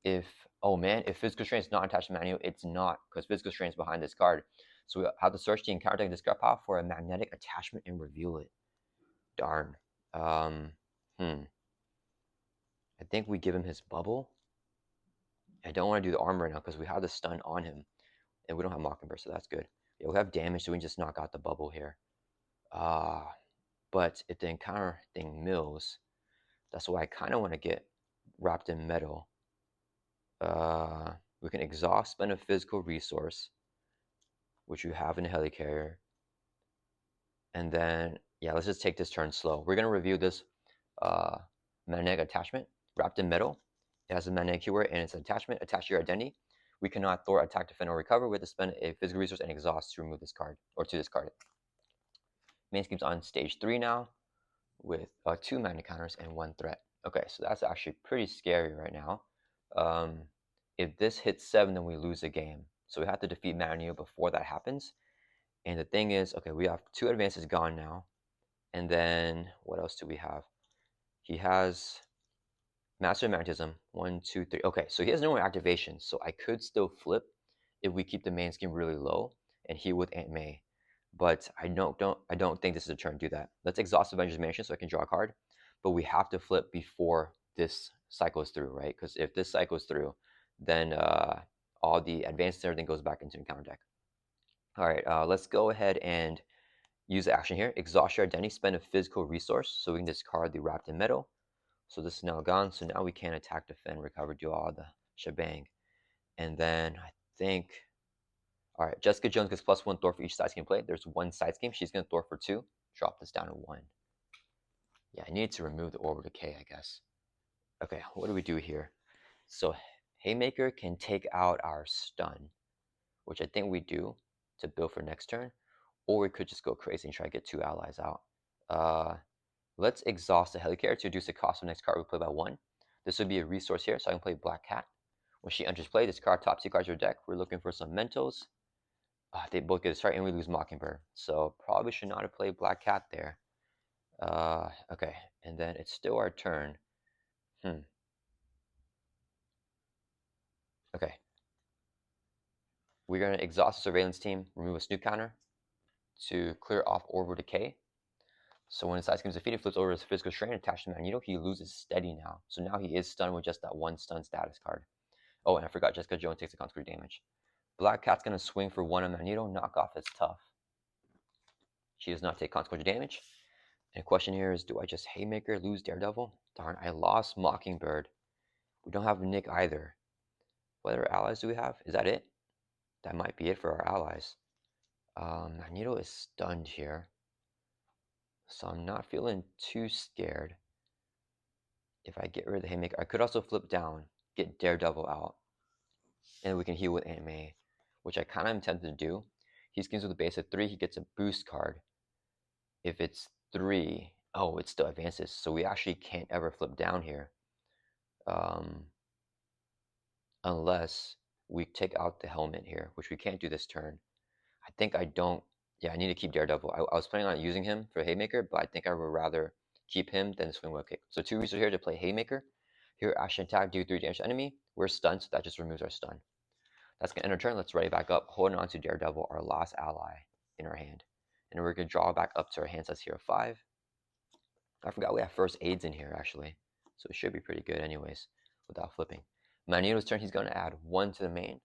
if, oh man, if Physical Strain is not attached to Manual, it's not, because Physical Strain is behind this card. So we have to search the encounter deck discard pile for a magnetic attachment and reveal it. Darn. I think we give him his bubble. I don't want to do the armor right now because we have the stun on him. And we don't have Mockingbird, so that's good. Yeah, we have damage, so we can just knock out the bubble here. But if the encounter thing mills, that's why I kind of want to get wrapped in metal. We can exhaust, spend a physical resource, which you have in the helicarrier. And then, yeah, let's just take this turn slow. We're going to review this magnetic attachment, wrapped in metal. It has a magnetic keyword and it's an attachment attached to your identity. We cannot thwart, attack, defend, or recover. We have to spend a physical resource and exhaust to remove this card, or to discard it. Main scheme's on stage 3 now, with 2 mana counters and 1 threat. Okay, so that's actually pretty scary right now. If this hits 7, then we lose the game. So we have to defeat Magneto before that happens. And the thing is, okay, we have 2 advances gone now. And then, what else do we have? He has Master of Magnetism, 1, 2, 3. Okay, so he has no more activation, so I could still flip if we keep the main scheme really low and heal with Aunt May. But I don't think this is a turn to do that. Let's exhaust Avengers Mansion so I can draw a card. But we have to flip before this cycles through, right? Because if this cycles through, then all the advances and everything goes back into the encounter deck. All right, let's go ahead and use the action here. Exhaust your identity, spend a physical resource so we can discard the wrapped in metal. So this is now gone. So now we can attack, defend, recover, do all the shebang. And then I think, all right, Jessica Jones gets +1 Thor for each side scheme play. There's 1 side scheme. She's going to Thor for 2. Drop this down to 1. Yeah, I need to remove the Orbital Decay, I guess. Okay, what do we do here? So Haymaker can take out our stun, which I think we do to build for next turn. Or we could just go crazy and try to get 2 allies out. Let's exhaust the Helicarrier to reduce the cost of next card we play by 1. This would be a resource here, so I can play Black Cat. When she enters play, discard top 2 cards of your deck. We're looking for some Mentos. They both get a start and we lose Mockingbird. So probably should not have played Black Cat there. Okay, and then it's still our turn. Okay. We're going to exhaust the Surveillance Team, remove a Snoop counter to clear off Orbital Decay. So when his side scheme is defeated, flips over his Physical Strain attached to Magneto. He loses Steady now. So now he is stunned with just that 1 stun status card. Oh, and I forgot, Jessica Jones takes the consequent damage. Black Cat's going to swing for 1 on Magneto. Knockoff is tough. She does not take consequential damage. And the question here is, do I just Haymaker, lose Daredevil? Darn, I lost Mockingbird. We don't have Nick either. What other allies do we have? Is that it? That might be it for our allies. Magneto is stunned here. So I'm not feeling too scared. If I get rid of the Haymaker, I could also flip down, get Daredevil out. And we can heal with Aunt May, which I kind of am tempted to do. He schemes with a base of 3, he gets a boost card. If it's 3, oh, it still advances. So we actually can't ever flip down here. Unless we take out the helmet here, which we can't do this turn. I think I don't. Yeah, I need to keep Daredevil. I was planning on using him for Haymaker, but I think I would rather keep him than swing web kick. So 2 resources here to play Haymaker. Here, action attack, do 3 damage to enemy. We're stunned, so that just removes our stun. That's gonna end our turn. Let's ready back up, holding on to Daredevil, our last ally in our hand. And we're gonna draw back up to our hand size here of 5. I forgot we have first aids in here actually. So it should be pretty good anyways, without flipping. Magneto's turn, he's gonna add 1 to the main.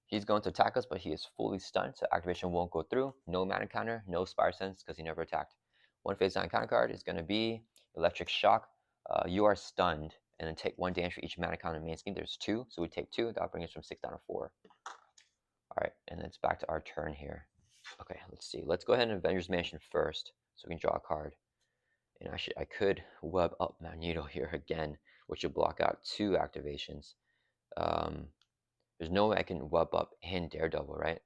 He's going to attack us, but he is fully stunned, so activation won't go through. No mana counter, no Spire Sense, because he never attacked. One face down counter card is going to be Electric Shock. You are stunned, and then take 1 damage for each mana counter in the main scheme. There's 2, so we take 2. That'll bring us from 6 down to 4. Alright, and then it's back to our turn here. Okay, let's see. Let's go ahead and Avengers Mansion first, so we can draw a card. And actually, I could web up Magneto here again, which would block out 2 activations. There's no way I can web up and Daredevil, right?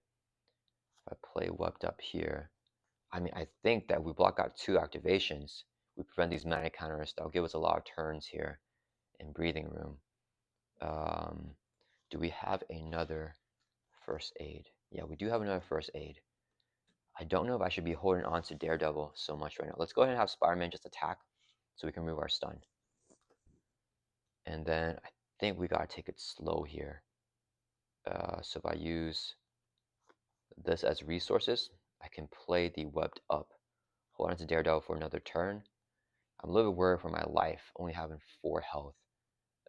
If I play webbed up here, I mean, I think that we block out 2 activations. We prevent these mana counters. That'll give us a lot of turns here in breathing room. Do we have another first aid? Yeah, we do have another first aid. I don't know if I should be holding on to Daredevil so much right now. Let's go ahead and have Spider-Man just attack so we can remove our stun. And then I think we gotta take it slow here. So if I use this as resources, I can play the webbed up. Hold on to Daredevil for another turn. I'm a little bit worried for my life, only having 4 health.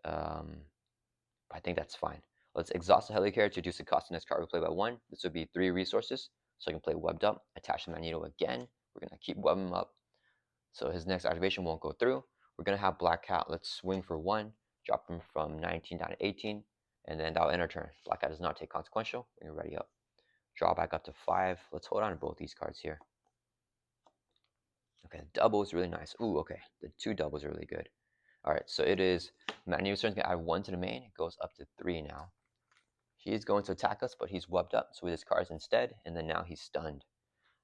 I think that's fine. Let's exhaust the Helicarrier to reduce the cost of next card we play by 1. This would be 3 resources, so I can play webbed up, attach the Magneto again. We're gonna keep webbing him up, so his next activation won't go through. We're gonna have Black Cat. Let's swing for 1, drop him from 19 down to 18, and then that'll end our turn. Black Cat does not take consequential. We're gonna ready up. Draw back up to 5. Let's hold on to both these cards here. Okay, double is really nice. Ooh, okay. The 2 doubles are really good. Alright, so it is Magneto's turn. Gonna add 1 to the main. It goes up to 3 now. He is going to attack us, but he's webbed up, so we discard instead, and then now he's stunned.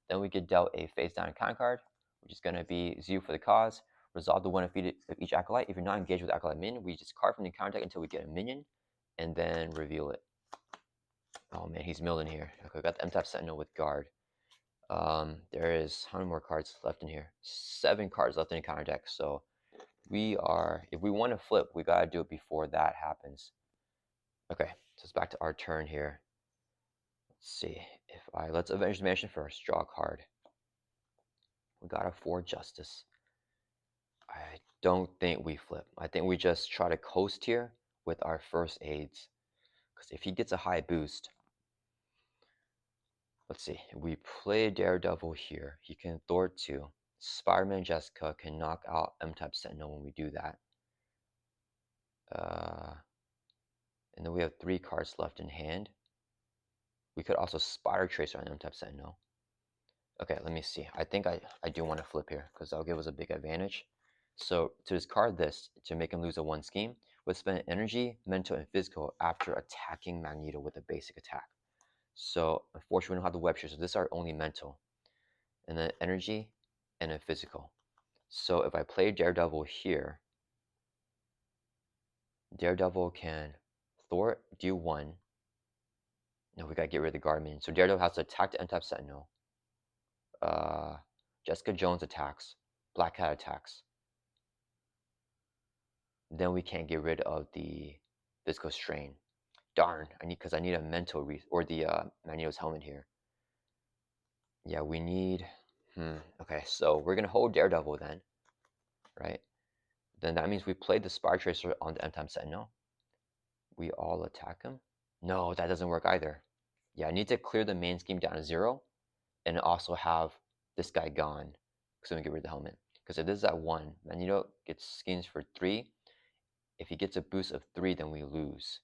Then we get dealt a face down counter card, which is gonna be Zeal for the Cause. Resolve the 1 of each acolyte. If you're not engaged with acolyte minion, we discard from the counter deck until we get a minion, and then reveal it. Oh man, he's milling here. Okay, we got the M-Tap Sentinel with guard. There is how many more cards left in here? 7 cards left in the counter deck. So we are, if we want to flip, we gotta do it before that happens. Okay, so it's back to our turn here. Let's see if let's Avenge the Mansion first. Draw a card. We got a 4 Justice. I don't think we flip. I think we just try to coast here with our first aids, because if he gets a high boost. Let's see, we play Daredevil here. He can thwart 2. Spider-Man Jessica can knock out M-Type Sentinel when we do that. And then we have 3 cards left in hand. We could also Spider Tracer on M-Type Sentinel. Okay, let me see. I think I do want to flip here, because that'll give us a big advantage. So to discard this, to make him lose a 1 scheme, we'll spend energy, mental, and physical after attacking Magneto with a basic attack. So unfortunately, we don't have the web shooter, so this is our only mental. And then energy, and then physical. So if I play Daredevil here, Daredevil can thwart, do 1. No, we gotta get rid of the guard minion. So Daredevil has to attack the M-Type Sentinel. Jessica Jones attacks. Black Cat attacks. Then we can't get rid of the physical strain. Darn, because I need a mental or the Magneto's helmet here. Yeah, we need. Okay, so we're gonna hold Daredevil then, right? Then that means we played the Spire Tracer on the M-Time Sentinel. We all attack him. No, that doesn't work either. Yeah, I need to clear the main scheme down to 0, and also have this guy gone, so we can get rid of the helmet. Because if this is at 1, Magneto gets schemes for 3. If he gets a boost of 3, then we lose.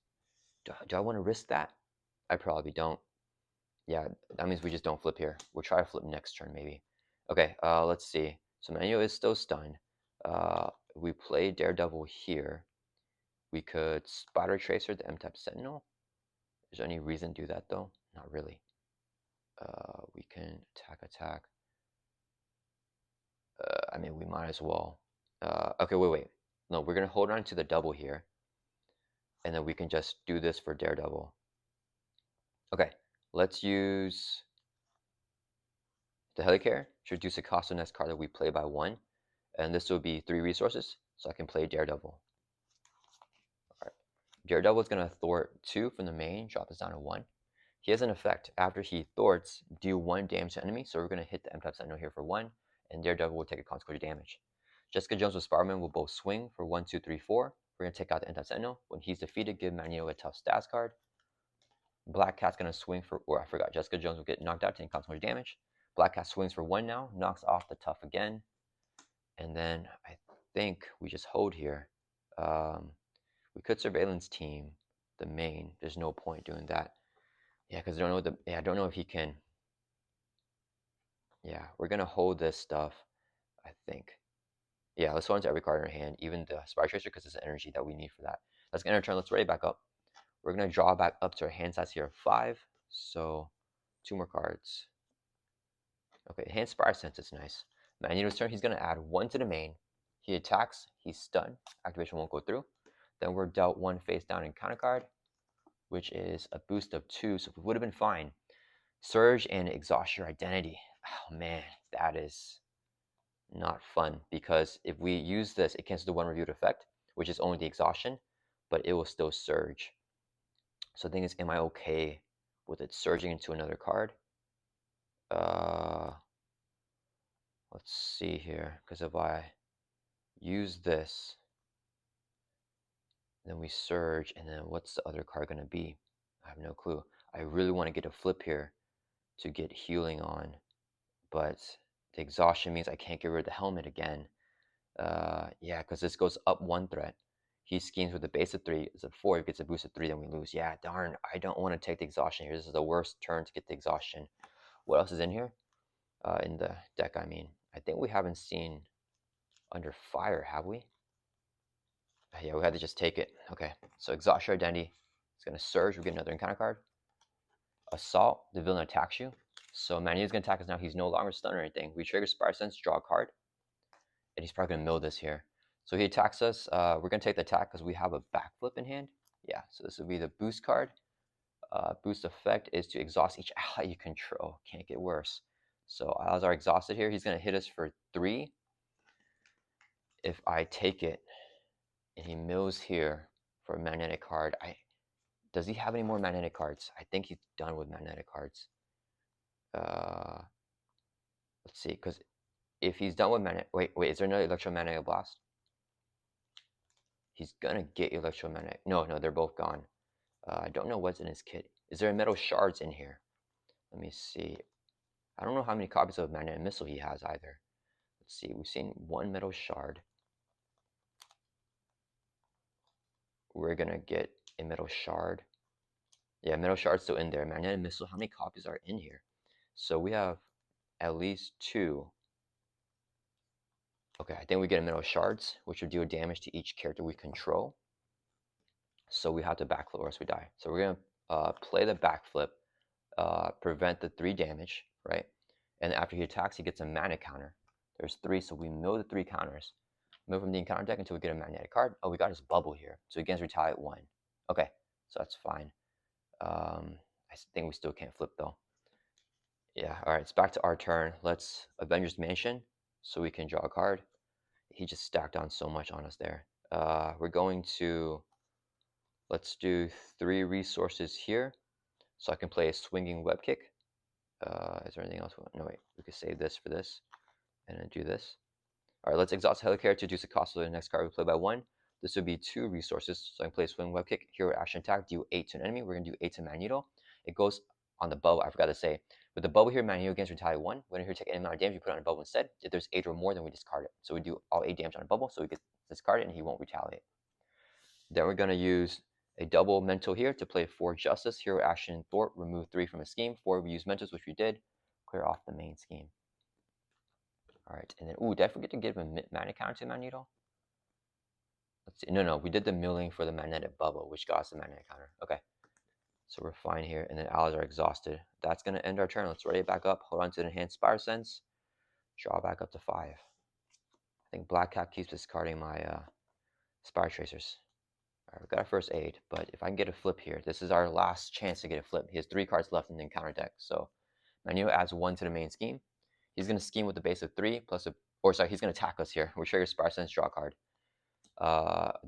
Do I want to risk that? I probably don't. Yeah, that means we just don't flip here. We'll try to flip next turn, maybe. Okay, let's see. So Magneto is still stunned. We play Daredevil here. We could Spider Tracer the M-Type Sentinel. Is there any reason to do that, though? Not really. We can attack. I mean, we might as well. Okay, wait. No, we're going to hold on to the double here. And then we can just do this for Daredevil. Okay, let's use The Helicarrier should reduce the cost of the next card that we play by 1. And this will be 3 resources, so I can play Daredevil. Alright. Daredevil is going to thwart 2 from the main, drop this down to 1. He has an effect. After he thwarts, deal 1 damage to enemy, so we're going to hit the M-type Sentinel here for 1, and Daredevil will take a consequential damage. Jessica Jones with Spider-Man will both swing for 1, 2, 3, 4. We're going to take out the M-type Sentinel. When he's defeated, give Magneto a tough stats card. Black Cat's going to swing for, or I forgot, Jessica Jones will get knocked out, taking consequential damage. Black Cat swings for 1 now, knocks off the tough again. And then I think we just hold here. We could surveillance team the main. There's no point doing that. Yeah, because I don't know I don't know if he can. Yeah, we're gonna hold this stuff, I think. Yeah, let's hold into every card in our hand, even the Spy Tracer, because it's the energy that we need for that. Let's get our turn. Let's ready back up. We're gonna draw back up to our hand size here of 5. So 2 more cards. Okay, hand Spire Sense is nice. Magneto's turn, he's gonna add 1 to the main. He attacks, he's stunned. Activation won't go through. Then we're dealt 1 face down in counter card, which is a boost of 2, so we would have been fine. Surge and exhaust your identity. Oh man, that is not fun, because if we use this, it cancels the 1 reviewed effect, which is only the exhaustion, but it will still surge. So the thing is, am I okay with it surging into another card? Let's see here, because if I use this, then we surge, and then what's the other card going to be? I have no clue. I really want to get a flip here to get healing on, but the exhaustion means I can't get rid of the helmet again. Yeah, because this goes up 1 threat. He schemes with a base of 3. It's a 4. If he gets a boost of 3, then we lose. Yeah, darn. I don't want to take the exhaustion here. This is the worst turn to get the exhaustion. What else is in here? In the deck, I mean. I think we haven't seen Under Fire, have we? Yeah, we had to just take it. Okay, so exhaust your identity. It's going to surge. We get another encounter card. Assault. The villain attacks you. So Magneto's going to attack us now. He's no longer stunned or anything. We trigger Spire Sense, draw a card. And he's probably going to mill this here. So he attacks us. We're going to take the attack because we have a backflip in hand. Yeah, so this will be the boost card. Boost effect is to exhaust each ally you control. Can't get worse. So allies are exhausted here. He's going to hit us for 3. If I take it and he mills here for a magnetic card, does he have any more magnetic cards? I think he's done with magnetic cards. Let's see, because if he's done with magnetic, wait, is there no electromagnetic blast? He's gonna get electromagnetic. No, they're both gone. I don't know what's in his kit. Is there metal shards in here? Let me see. I don't know how many copies of magnetic missile he has either. Let's see. We've seen 1 metal shard. We're gonna get a metal shard. Yeah, metal shard's still in there. Magnetic missile. How many copies are in here? So we have at least 2. Okay, I think we get a metal shards, which will deal damage to each character we control. So we have to backflip or else we die. So we're gonna play the backflip, prevent the 3 damage, right? And after he attacks, he gets a mana counter. There's 3, so we mill the 3 counters. Move from the encounter deck until we get a magnetic card. Oh, we got his bubble here. So he gains retaliate 1. Okay, so that's fine. I think we still can't flip though. Yeah, all right, it's back to our turn. Let's Avengers Mansion so we can draw a card. He just stacked on so much on us there. We're going to, let's do 3 resources here. So I can play a swinging web kick. Is there anything else? No, wait, we could save this for this and then do this. All right, let's exhaust Helicarrier to reduce the cost of the next card we play by 1. This would be 2 resources. So I can play a swing web kick, hero action attack, deal 8 to an enemy. We're going to do 8 to Magneto. It goes on the bubble, I forgot to say. With the bubble here, Magneto gains retaliate 1. When here take any amount of damage, you put it on a bubble instead. If there's 8 or more, then we discard it. So we do all 8 damage on a bubble, so we get discard it and he won't retaliate. Then we're going to use a double mental here to play 4 justice, hero action thwart, remove 3 from a scheme. 4 we use mentals, which we did. Clear off the main scheme. All right, and then, ooh, did I forget to give a mana counter to Magneto? Let's see. No, we did the milling for the magnetic bubble, which got us the magnetic counter. Okay, so we're fine here, and then allies are exhausted. That's going to end our turn. Let's ready it back up. Hold on to the enhanced Spire Sense. Draw back up to 5. I think Black Cat keeps discarding my Spire Tracers. All right, we got our first aid, but if I can get a flip here, this is our last chance to get a flip. He has 3 cards left in the encounter deck, so Magneto adds 1 to the main scheme. He's going to scheme with the base of 3 plus a, or sorry, he's going to attack us here. We trigger Spire Sense, draw a card.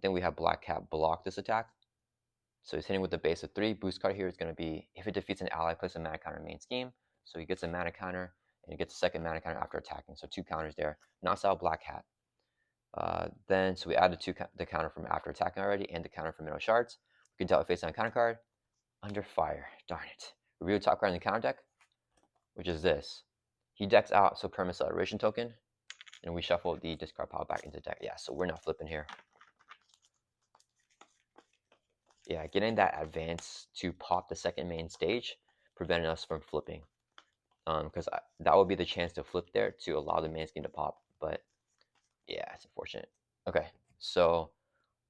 Then we have Black Cat block this attack. So he's hitting with the base of 3. Boost card here is going to be, if it defeats an ally, place a mana counter in main scheme. So he gets a mana counter, and he gets a second mana counter after attacking. So 2 counters there. Knocks out Black Hat. Then, so we added the counter from after attacking already, and the counter from middle shards. We can tell it face on counter card. Under fire. Darn it. Review top card in the counter deck, which is this. He decks out, so permanent acceleration token, and we shuffle the discard pile back into the deck. Yeah, so we're not flipping here. Yeah, getting that advance to pop the second main stage prevented us from flipping. Because that would be the chance to flip there to allow the main scheme to pop. But yeah, it's unfortunate. Okay, so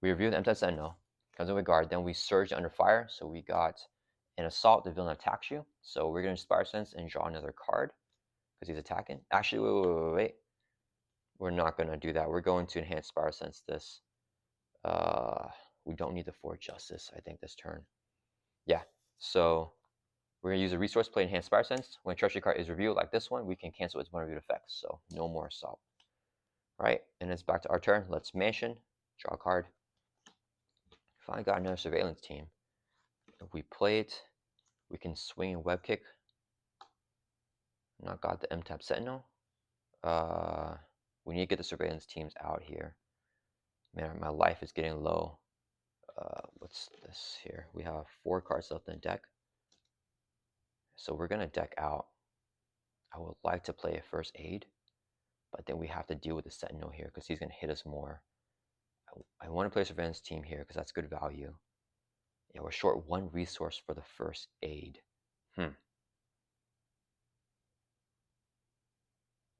we review the M-type Sentinel, comes in with guard, then we surge under fire. So we got an assault, the villain attacks you. So we're going to Spire Sense and draw another card because he's attacking. Actually, wait. We're not going to do that. We're going to enhance Spire Sense this. We don't need the 4 Justice, I think, this turn. Yeah, so we're going to use a resource play enhance Spire Sense. When a treasury card is revealed like this one, we can cancel its one revealed effects. So no more assault. All right, and it's back to our turn. Let's mansion, draw a card. Finally got another surveillance team. If we play it, we can swing and web kick. Not got the M-Tap Sentinel. We need to get the surveillance teams out here. Man, my life is getting low. What's this here? We have 4 cards left in the deck. So we're going to deck out. I would like to play a first aid, but then we have to deal with the Sentinel here because he's going to hit us more. I want to play a surveillance team here because that's good value. Yeah, we're short 1 resource for the first aid.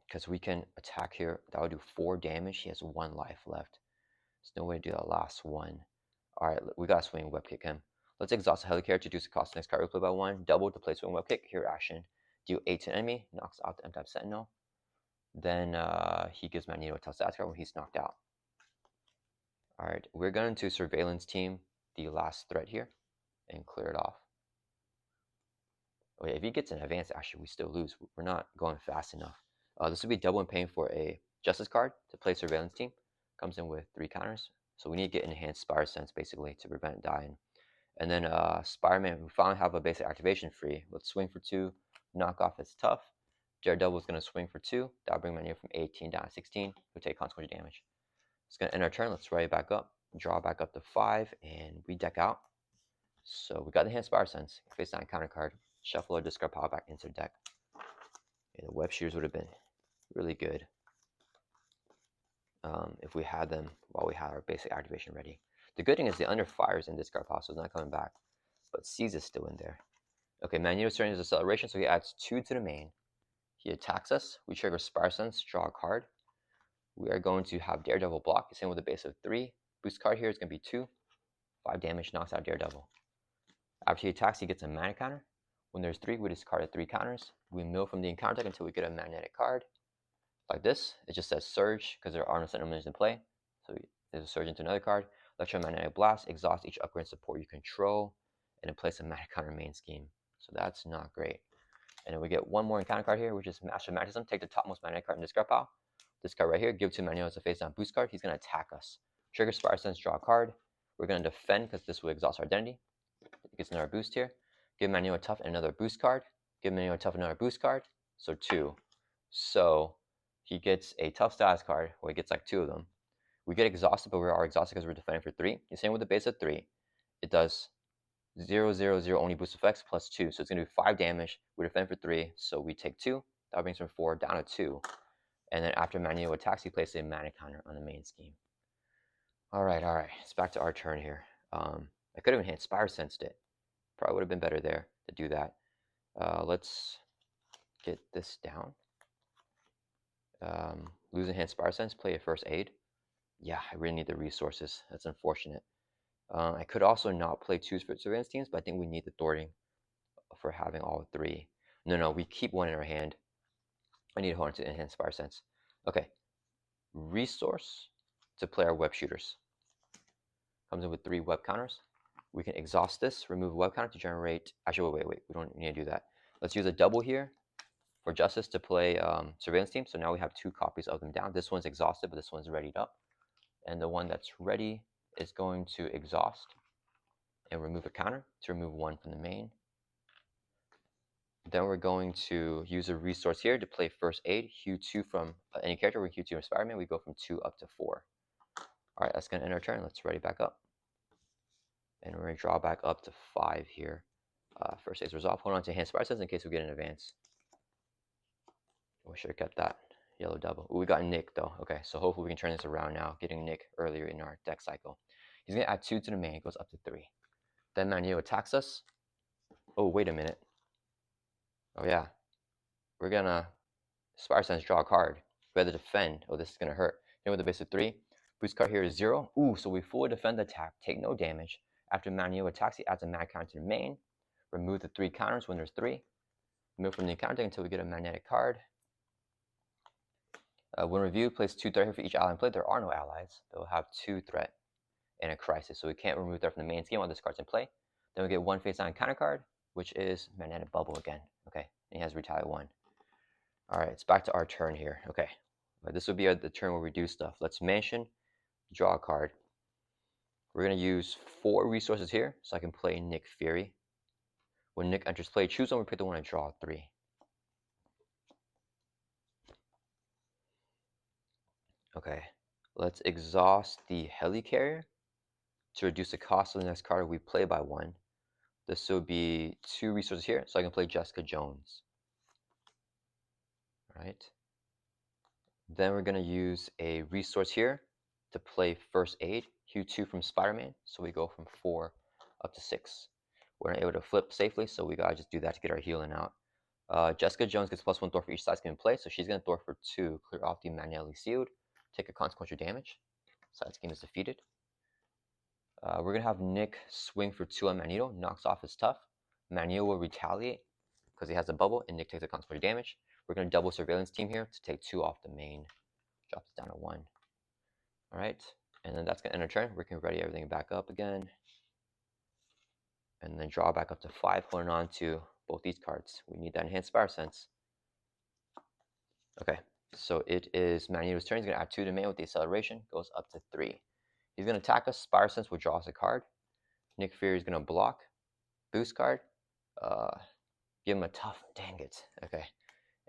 Because we can attack here. That would do 4 damage. He has 1 life left. There's no way to do that last one. Alright, we got to swing web kick him. Let's exhaust the helicarrier to reduce the cost of the next card we play by 1. Double to play swing web kick. Here action. Deal 8 to enemy. Knocks out the M-type Sentinel. Then he gives Magneto a tough stats card when he's knocked out. Alright, we're going to surveillance team the last threat here and clear it off. Okay, if he gets an advance, actually, we still lose. We're not going fast enough. This would be double and paying for a Justice card to play surveillance team. Comes in with 3 counters. So we need to get enhanced Spire Sense, basically, to prevent dying. And then Spider-Man, we finally have a basic activation free. Let's swing for 2. Knock off is tough. Daredevil is going to swing for 2. That'll bring Magneto from 18 down to 16. We'll take consequential damage. It's going to end our turn. Let's write it back up. Draw back up to 5, and we deck out. So we got the enhanced Spire Sense. Face down counter card. Shuffle or discard pile back into the deck. And the web shooters would have been really good if we had them while we had our basic activation ready. The good thing is the under fires in discard pile, so it's not coming back. But Seize is still in there. Okay, Magneto's turn is acceleration, so he adds 2 to the main. He attacks us. We trigger Spire Sense, draw a card. We are going to have Daredevil block. He's in with a base of 3. Boost card here is going to be 2. 5 damage, knocks out Daredevil. After he attacks, he gets a mana counter. When there's 3, we discard 3 counters. We mill from the encounter deck until we get a magnetic card. Like this, it just says Surge because there are no Sentinel minions in play. So there's a Surge into another card. Electromagnetic Blast, exhaust each upgrade support you control, and then place a mana counter main scheme. So that's not great. And then we get 1 more encounter card here, which is Master Magnetism. Take the topmost magnetic card in discard pile. This card right here, give to Magneto as a face down boost card. He's going to attack us. Trigger Spire Sense, draw a card. We're going to defend because this will exhaust our identity. It gets another boost here. Give Magneto a tough and another boost card. Give Magneto a tough and another boost card. So 2. So he gets a tough status card, where he gets like 2 of them. We get exhausted, but we are exhausted because we're defending for 3. He's same with the base of 3. It does 0, 0, 0 only boost effects plus 2. So it's going to do 5 damage. We defend for 3, so we take 2. That brings from 4 down to 2. And then after Magneto attacks, he places a mana counter on the main scheme. Alright. It's back to our turn here. I could have enhanced Spire Sensed it. Probably would have been better there to do that. Let's get this down. Lose enhanced Spire Sense, play a first aid. Yeah, I really need the resources. That's unfortunate. I could also not play 2 surveillance teams, but I think we need the thwarting for having all 3. No, we keep 1 in our hand. I need to hold on to enhanced Spire Sense. Okay. Resource to play our web shooters. Comes in with 3 web counters. We can exhaust this, remove web counter to generate. Actually, wait. We don't need to do that. Let's use a double here for Justice to play Surveillance Team. So now we have 2 copies of them down. This one's exhausted, but this one's readied up. And the one that's ready is going to exhaust and remove a counter to remove 1 from the main. Then we're going to use a resource here to play First Aid, Hue 2 from any character. We're Hue 2 from Spider-Man. We go from 2 up to 4. All right, that's going to end our turn. Let's ready back up. And we're going to draw back up to 5 here. First Aid's resolved. Hold on to hand Spider Sense in case we get an advance. We should have kept that yellow double. Ooh, we got Nick though. Okay, so hopefully we can turn this around now, getting Nick earlier in our deck cycle. He's going to add 2 to the main. It goes up to 3. Then Magneto attacks us. Oh, wait a minute. Oh, yeah. We're going to Spider Sense, draw a card. We have to defend. Oh, this is going to hurt. Then with a base of 3. Boost card here is 0. Ooh, so we fully defend the attack. Take no damage. After Magneto attacks, he adds a mag counter to the main. Remove the 3 counters when there's 3. Move from the counter until we get a magnetic card. When reviewed, place 2 threat here for each ally in play. There are no allies. They'll have 2 threat and a crisis. So we can't remove threat from the main scheme while this card's in play. Then we get 1 face down counter card, which is magnetic bubble again. Okay, and he has retaliate 1. All right, it's back to our turn here. Okay, this will be the turn where we do stuff. Let's mansion, draw a card. We're going to use 4 resources here, so I can play Nick Fury. When Nick enters play, choose one. We pick the one and draw 3. Okay, let's exhaust the Helicarrier to reduce the cost of the next card we play by 1. This will be 2 resources here, so I can play Jessica Jones. All right. Then we're going to use a resource here to play First Aid, Hue 2 from Spider-Man. So we go from 4 up to 6. We're not able to flip safely, so we gotta just do that to get our healing out. Jessica Jones gets +1 Thor for each side scheme in play, so she's gonna Thor for 2, clear off the magnetically sealed, take a consequential damage. Side scheme is defeated. We're gonna have Nick swing for 2 on Magneto, knocks off his tough. Magneto will retaliate because he has a bubble, and Nick takes a consequential damage. We're gonna double Surveillance Team here to take 2 off the main. Drops it down to 1. All right, and then that's gonna end our turn. We can ready everything back up again. And then draw back up to 5, holding on to both these cards. We need that enhanced Spider Sense. Okay, so it is Magneto's turn. He's going to add 2 to main with the acceleration. Goes up to 3. He's going to attack us. Spider Sense will draw us a card. Nick Fury is going to block. Boost card. Give him a tough. Dang it. Okay.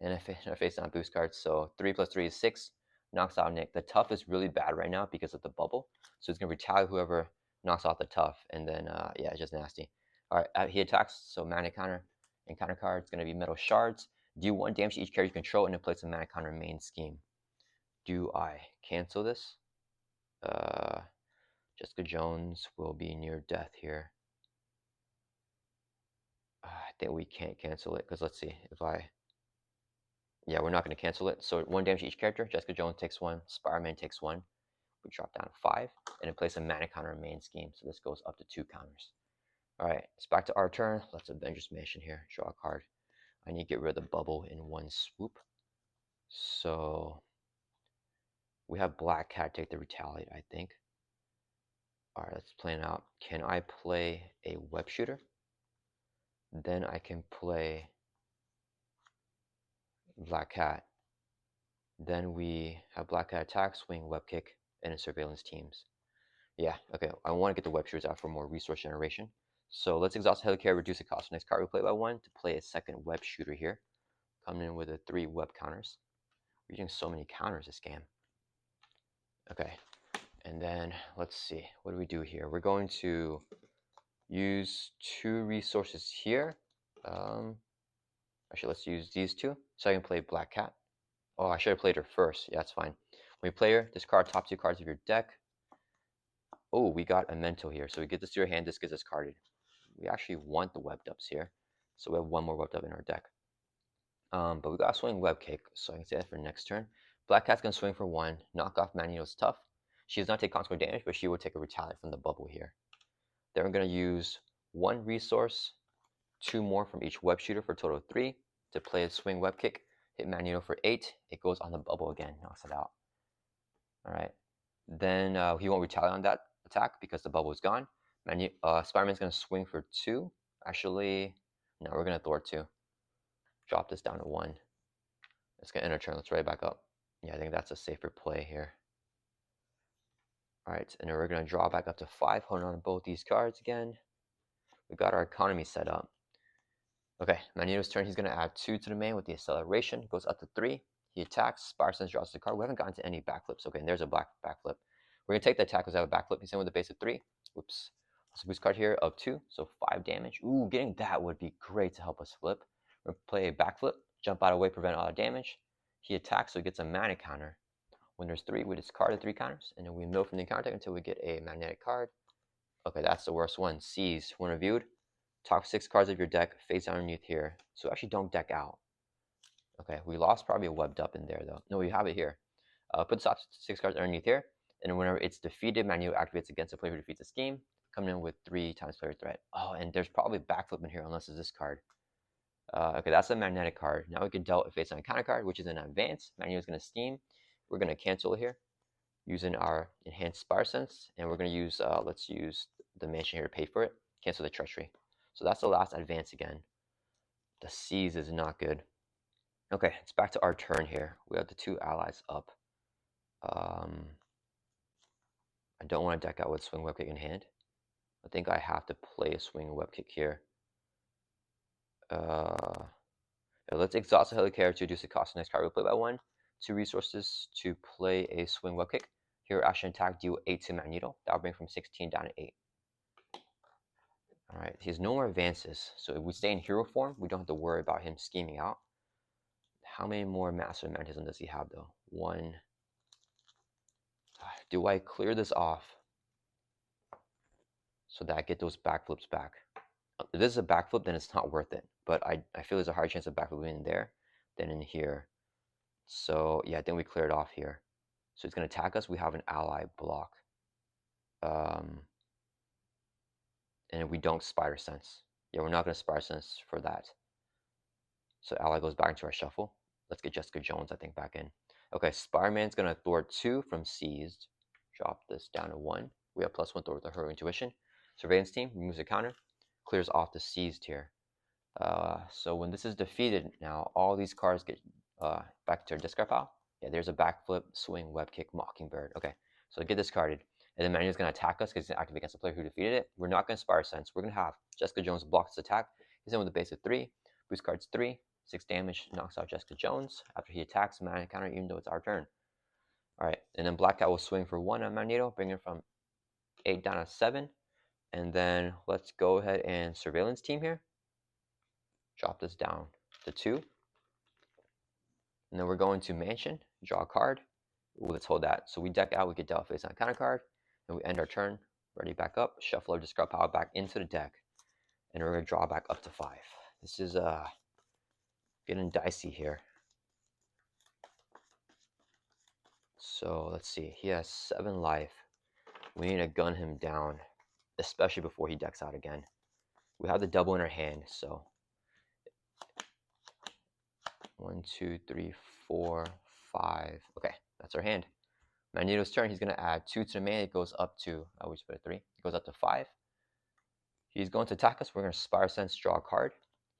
And I face down boost cards. So 3 + 3 is 6. Knocks out Nick. The tough is really bad right now because of the bubble. So it's going to retaliate whoever knocks off the tough. And then, yeah, it's just nasty. All right, he attacks, so mana counter and counter card is going to be metal shards. Do 1 damage to each character you control and it plays a mana counter main scheme. Do I cancel this? Jessica Jones will be near death here. I think we can't cancel it because let's see if I. Yeah, we're not going to cancel it. So 1 damage to each character. Jessica Jones takes 1. Spider-Man takes 1. We drop down 5 and it plays a mana counter main scheme. So this goes up to 2 counters. All right, it's back to our turn. Let's Avengers Mansion here. Draw a card. I need to get rid of the bubble in 1 swoop. So we have Black Cat take the retaliate, I think. All right, let's plan out. Can I play a web shooter? Then I can play Black Cat. Then we have Black Cat attack, swing, web kick, and surveillance teams. Yeah, okay. I want to get the web shooters out for more resource generation. So let's exhaust Helicarrier, reduce the cost. Next card we play by 1 to play a second web shooter here. Coming in with a 3 web counters. We're using so many counters this game. Okay, and then let's see. What do we do here? We're going to use 2 resources here. Actually, let's use these 2 so I can play Black Cat. Oh, I should have played her first. Yeah, that's fine. When you play her, discard top 2 cards of your deck. Oh, we got a Mento here. So we get this to your hand. This gets discarded. We actually want the web dubs here. So we have 1 more web dub in our deck. But we got a swing web kick, so I can say that for next turn. Black Cat's gonna swing for 1, knock off Magneto's tough. She does not take consequential damage, but she will take a retaliate from the bubble here. Then we're gonna use 1 resource, 2 more from each web shooter for a total of 3 to play a swing web kick. Hit Magneto for 8. It goes on the bubble again, knocks it out. All right. Then he won't retaliate on that attack because the bubble is gone. Spider-Man's gonna swing for 2. Actually, no, we're gonna Thor 2. Drop this down to 1. It's gonna end our turn. Let's write it back up. Yeah, I think that's a safer play here. All right, and then we're gonna draw back up to 5, holding on to both these cards again. We got our economy set up. Okay, Magneto's turn. He's gonna add 2 to the main with the acceleration. Goes up to 3. He attacks. Spire Sense draws the card. We haven't gotten to any backflips. Okay, and there's a black backflip. We're gonna take the attack because I have a backflip. He's in with a base of 3. Whoops. So boost card here of 2, so 5 damage. Ooh, getting that would be great to help us flip. We're gonna play a backflip, jump out of the way, prevent all the damage. He attacks, so he gets a mana counter. When there's 3, we discard the 3 counters, and then we mill from the counter deck until we get a magnetic card. Okay, that's the worst one. Seize. When reviewed, top 6 cards of your deck face down underneath here. So actually don't deck out. Okay, we lost probably a webbed up in there though. No, we have it here. Put the top 6 cards underneath here, and whenever it's defeated, Magneto activates against a player who defeats a scheme, coming in with 3 times player threat. Oh, and there's probably backflip in here unless it's this card. Okay, that's a magnetic card. Now we can dealt a face on a counter card, which is an advance. Magneto's going to scheme. We're going to cancel here using our enhanced Spire Sense, and we're going to use, let's use the mansion here to pay for it. Cancel the treachery. So that's the last advance again. The seize is not good. Okay, it's back to our turn here. We have the 2 allies up. I don't want to deck out with swing web kick in hand. I think I have to play a swing web kick here. Let's exhaust the helicarrier to reduce the cost of the next card we play by 1. 2 resources to play a swing web kick. Here, action attack, deal 8 to Magneto. That'll bring from 16 down to 8. Alright, he has no more advances. So if we stay in hero form, we don't have to worry about him scheming out. How many more Master of Magnetism does he have though? 1. Do I clear this off so that I get those backflips back? If this is a backflip, then it's not worth it. But I feel there's a higher chance of backflip in there than in here. So yeah, I think we clear it off here. So it's going to attack us. We have an ally block. And we don't Spider Sense. Yeah, we're not going to Spider Sense for that. So ally goes back into our shuffle. Let's get Jessica Jones, I think, back in. Okay, Spider-Man's going to thwart 2 from seized. Drop this down to 1. We have +1 thwart with her intuition. Surveillance team removes a counter. Clears off the seized here. So when this is defeated now, all these cards get back to their discard pile. Yeah, there's a backflip, swing, web kick, mockingbird. Okay, so get discarded. And then Magneto's going to attack us because he's going to activate against the player who defeated it. We're not going to Spire Sense. We're going to have Jessica Jones block this attack. He's in with a base of 3. Boost cards 3. 6 damage, knocks out Jessica Jones. After he attacks, mana counter, even though it's our turn. Alright, and then Black Cat will swing for 1 on Magneto, bring it from 8 down to 7. And then let's go ahead and surveillance team here. Drop this down to 2. And then we're going to mansion, draw a card. Ooh, let's hold that. So we deck out, we get dealt face on a counter card. And we end our turn, ready back up, shuffle our discard pile back into the deck. And we're going to draw back up to 5. This is getting dicey here. So let's see, he has 7 life. We need to gun him down, especially before he decks out again. We have the double in our hand, so 1, 2, 3, 4, 5. Okay, that's our hand. Magneto's turn, he's going to add 2 to the main. It goes up to, I always put a 3. It goes up to 5. He's going to attack us. We're going to Spire Sense, draw a card.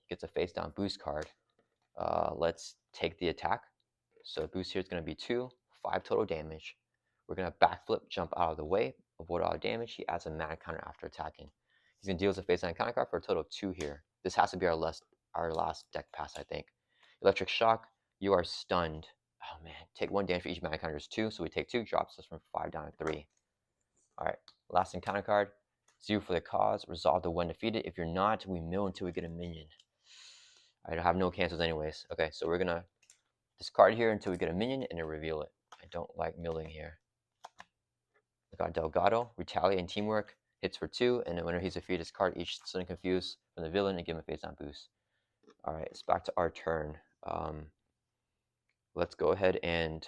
He gets a face down boost card. Let's take the attack. So boost here is going to be 2, 5 total damage. We're going to backflip, jump out of the way, avoid all damage. He adds a mana counter after attacking. He's going to deal us a face down counter card for a total of 2 here. This has to be our last deck pass, I think. Electric Shock, you are stunned. Oh man, take 1 damage for each mana counter is 2, so we take 2, drops us from 5 down to 3. Alright, last encounter card. 0 for the cause, resolve the when defeated. If you're not, we mill until we get a minion. I have no cancels anyways. Okay, so we're gonna discard here until we get a minion and then reveal it. I don't like milling here. I got Delgado, retaliate and teamwork, hits for 2, and then whenever he's defeated, discard each sudden confuse from the villain and give him a face down boost. Alright, it's back to our turn. Let's go ahead and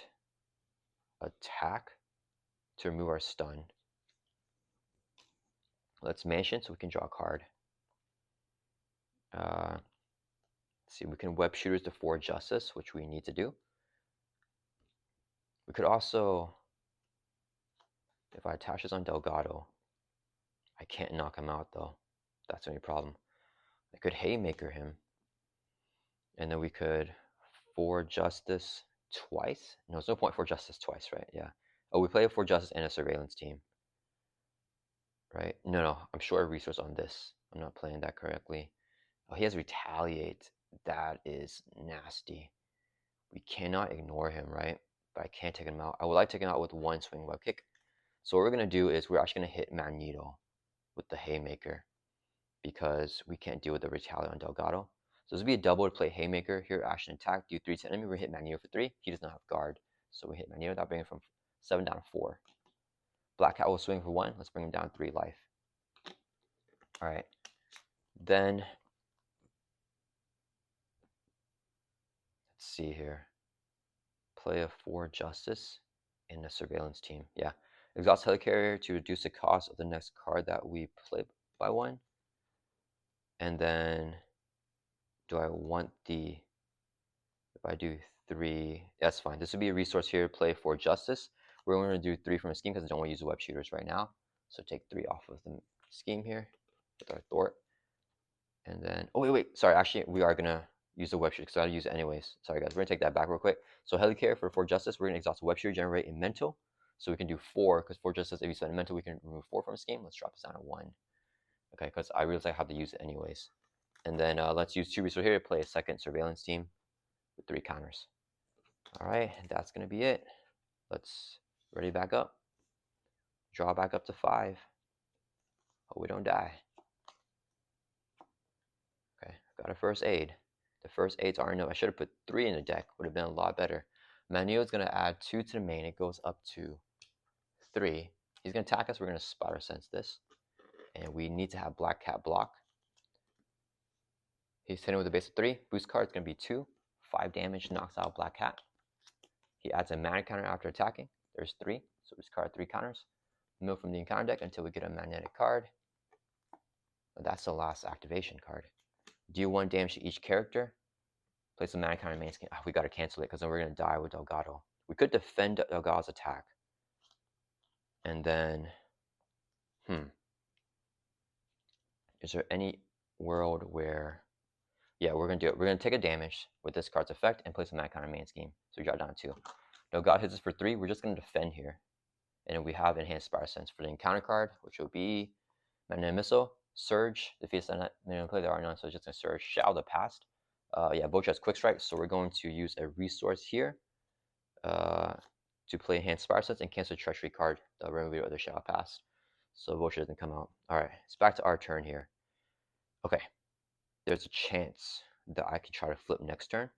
attack to remove our stun. Let's mansion so we can draw a card. Let's see, we can web shooters to 4 justice, which we need to do. We could also, if I attach this on Delgado, I can't knock him out though. That's the only problem. I could haymaker him. And then we could for justice twice? No, there's no point for justice twice, right? Yeah. Oh, we play a for justice and a surveillance team, right? No, I'm short a resource on this. I'm not playing that correctly. Oh, he has retaliate. That is nasty. We cannot ignore him, right? But I can't take him out. I would like to take him out with one swing web kick. So what we're gonna do is we're actually gonna hit Magneto with the Haymaker because we can't deal with the retaliate on Delgado. So this would be a double to play Haymaker here, action attack, do 3 to enemy. We hit Magneto for 3. He does not have guard, so we hit Magneto. That'll bring him from 7 down to 4. Black Cat will swing for 1. Let's bring him down 3 life. All right, then let's see here. Play a 4 justice in the surveillance team. Yeah, exhaust helicarrier to reduce the cost of the next card that we play by 1. And then do I want the, if I do 3, that's fine. This would be a resource here, play for justice. We're going to do 3 from a scheme because I don't want to use web shooters right now. So take 3 off of the scheme here with our Thort. And then, oh wait, sorry, actually we are going to use the web shooter because I use it anyways. Sorry guys, we're going to take that back real quick. So helicarrier for justice, we're going to exhaust web shooter, generate a mental. So we can do 4, because for justice, if you spend a mental, we can remove 4 from a scheme. Let's drop this down to 1. Okay, because I realize I have to use it anyways. And then let's use 2 resources here to play a second surveillance team with 3 counters. All right, that's going to be it. Let's ready back up. Draw back up to 5. Hope we don't die. Okay, got a first aid. The first aids are enough. I should have put 3 in the deck. Would have been a lot better. Manio is going to add 2 to the main. It goes up to 3. He's going to attack us. We're going to Spider Sense this. And we need to have Black Cat block. He's hitting with a base of 3. Boost card is going to be 2. 5 damage, knocks out Black Cat. He adds a mana counter after attacking. There's 3. So discard 3 counters. Move from the encounter deck until we get a magnetic card. That's the last activation card. Deal 1 damage to each character. Place a mana counter main scheme. We got to cancel it because then we're going to die with Delgado. We could defend Delgado's attack. And then, is there any world where, yeah, we're going to do it. We're going to take a damage with this card's effect and place a mana counter main scheme. So we drop down 2. Delgado hits us for 3. We're just going to defend here. And then we have Enhanced Spider Sense for the encounter card, which will be Magnetic Missile, Surge, defeats that minimum play, there are none, so it's just going to Surge, Shadow the Past. Yeah, Bocha has Quick Strike, so we're going to use a resource here to play Enhanced Spider Sense and cancel the Treachery card, the remove the Shadow Past. So Bocha doesn't come out. Alright, it's back to our turn here. Okay, there's a chance that I could try to flip next turn.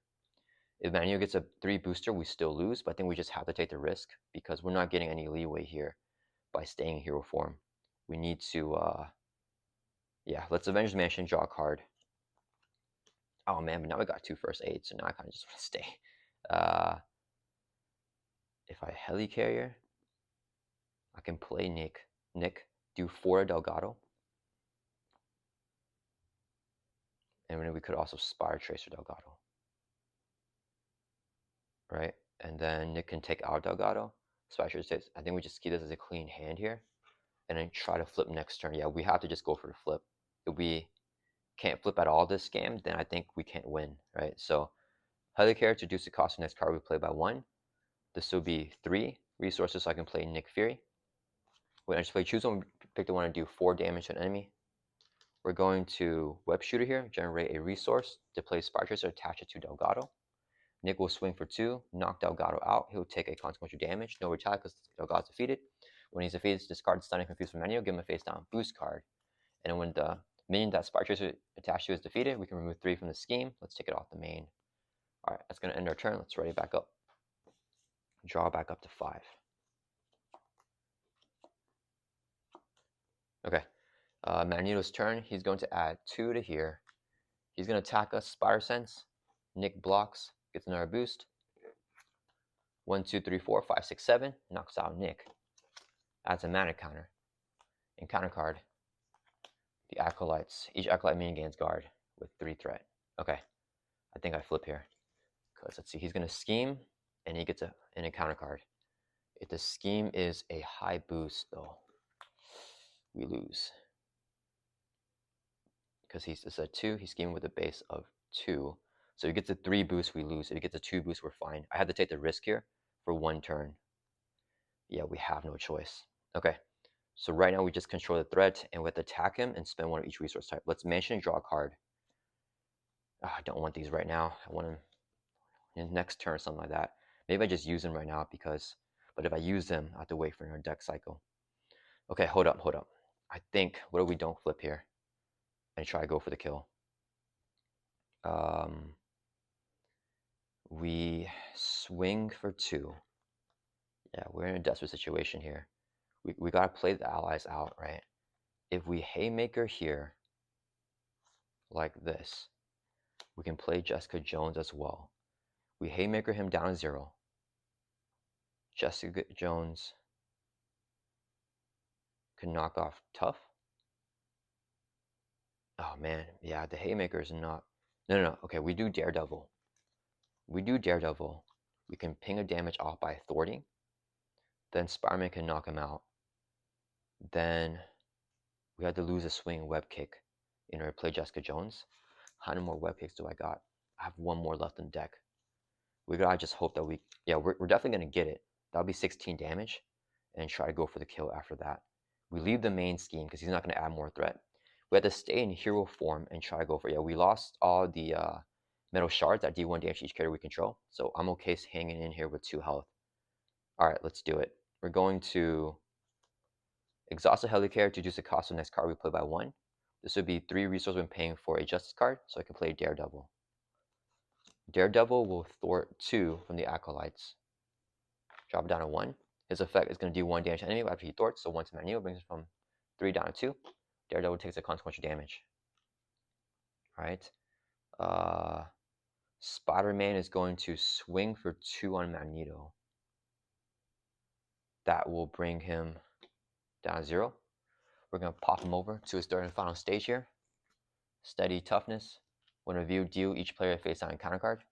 If Manuel gets a 3 booster, we still lose, but I think we just have to take the risk because we're not getting any leeway here by staying in hero form. We need to, yeah, let's Avengers Mansion, draw a card. Oh man, but now we got 2 first aids, so now I kind of just want to stay. If I Helicarrier, I can play Nick, do 4 Delgado. And then we could also Spire Tracer Delgado. Right? And then Nick can take out Delgado. Spire Tracer, I think we just keep this as a clean hand here. And then try to flip next turn. Yeah, we have to just go for the flip. If we can't flip at all this game, then I think we can't win, right? So Helicarrier to reduce the cost of the next card we play by 1. This will be 3 resources, so I can play Nick Fury. When I just play choose one, pick the one and do 4 damage to an enemy. We're going to Web Shooter here, generate a resource to play Spire Tracer, attach it to Delgado. Nick will swing for 2, knock Delgado out. He'll take a consequential damage, no retaliate because Delgado's defeated. When he's defeated, discard Stun and Confuse from menu, give him a face down boost card. And then when the minion that Spire Tracer attached to is defeated, we can remove 3 from the scheme. Let's take it off the main. Alright, that's going to end our turn. Let's ready back up. Draw back up to 5. Okay, Magneto's turn. He's going to add 2 to here. He's going to attack us, Spire Sense. Nick blocks, gets another boost. 1, 2, 3, 4, 5, 6, 7. Knocks out Nick. Adds a mana counter. Encounter card. The Acolytes. Each Acolyte minion gains guard with 3 threat. Okay, I think I flip here. Because let's see, he's going to scheme, and he gets an encounter card. If the scheme is a high boost, though, we lose. Because he's a 2, he's scheming with a base of 2. So he gets a 3 boost, we lose. If he gets a 2 boost, we're fine. I had to take the risk here for 1 turn. Yeah, we have no choice. Okay, so right now we just control the threat, and we have to attack him and spend 1 of each resource type. Let's mention and draw a card. I don't want these right now. I want them in next turn or something like that. Maybe I just use them right now but if I use them, I have to wait for another deck cycle. Okay, hold up. I think, what if we don't flip here and try to go for the kill? We swing for 2. Yeah, we're in a desperate situation here. We gotta play the allies out, right? If we haymaker here, like this, we can play Jessica Jones as well. We haymaker him down to 0. Jessica Jones can knock off Tough. Oh man, yeah, the haymaker is not. No. Okay, we do Daredevil. We can ping a damage off by thwarting. Then Spider-Man can knock him out. Then we had to lose a swing web kick in order to play Jessica Jones. How many more web kicks do I got? I have 1 more left in deck. We gotta just hope that we're definitely gonna get it. That'll be 16 damage, and try to go for the kill after that. We leave the main scheme because he's not gonna add more threat. We had to stay in hero form and try to go for it. Yeah, we lost all the metal shards that D1 damage each character we control, so I'm okay hanging in here with 2 health. All right, let's do it. We're going to exhaust a helicarrier to reduce the cost of the next card we play by 1. This would be 3 resources when paying for a justice card, so I can play Daredevil. Daredevil will thwart 2 from the acolytes. Drop it down to 1. His effect is going to do 1 damage to enemy after he thwarts, so once Magneto brings it from 3 down to 2. Daredevil takes a consequential damage. Alright. Spider-Man is going to swing for 2 on Magneto. That will bring him down to 0. We're going to pop him over to his third and final stage here. Steady toughness. When reviewed, deal each player a face down encounter card.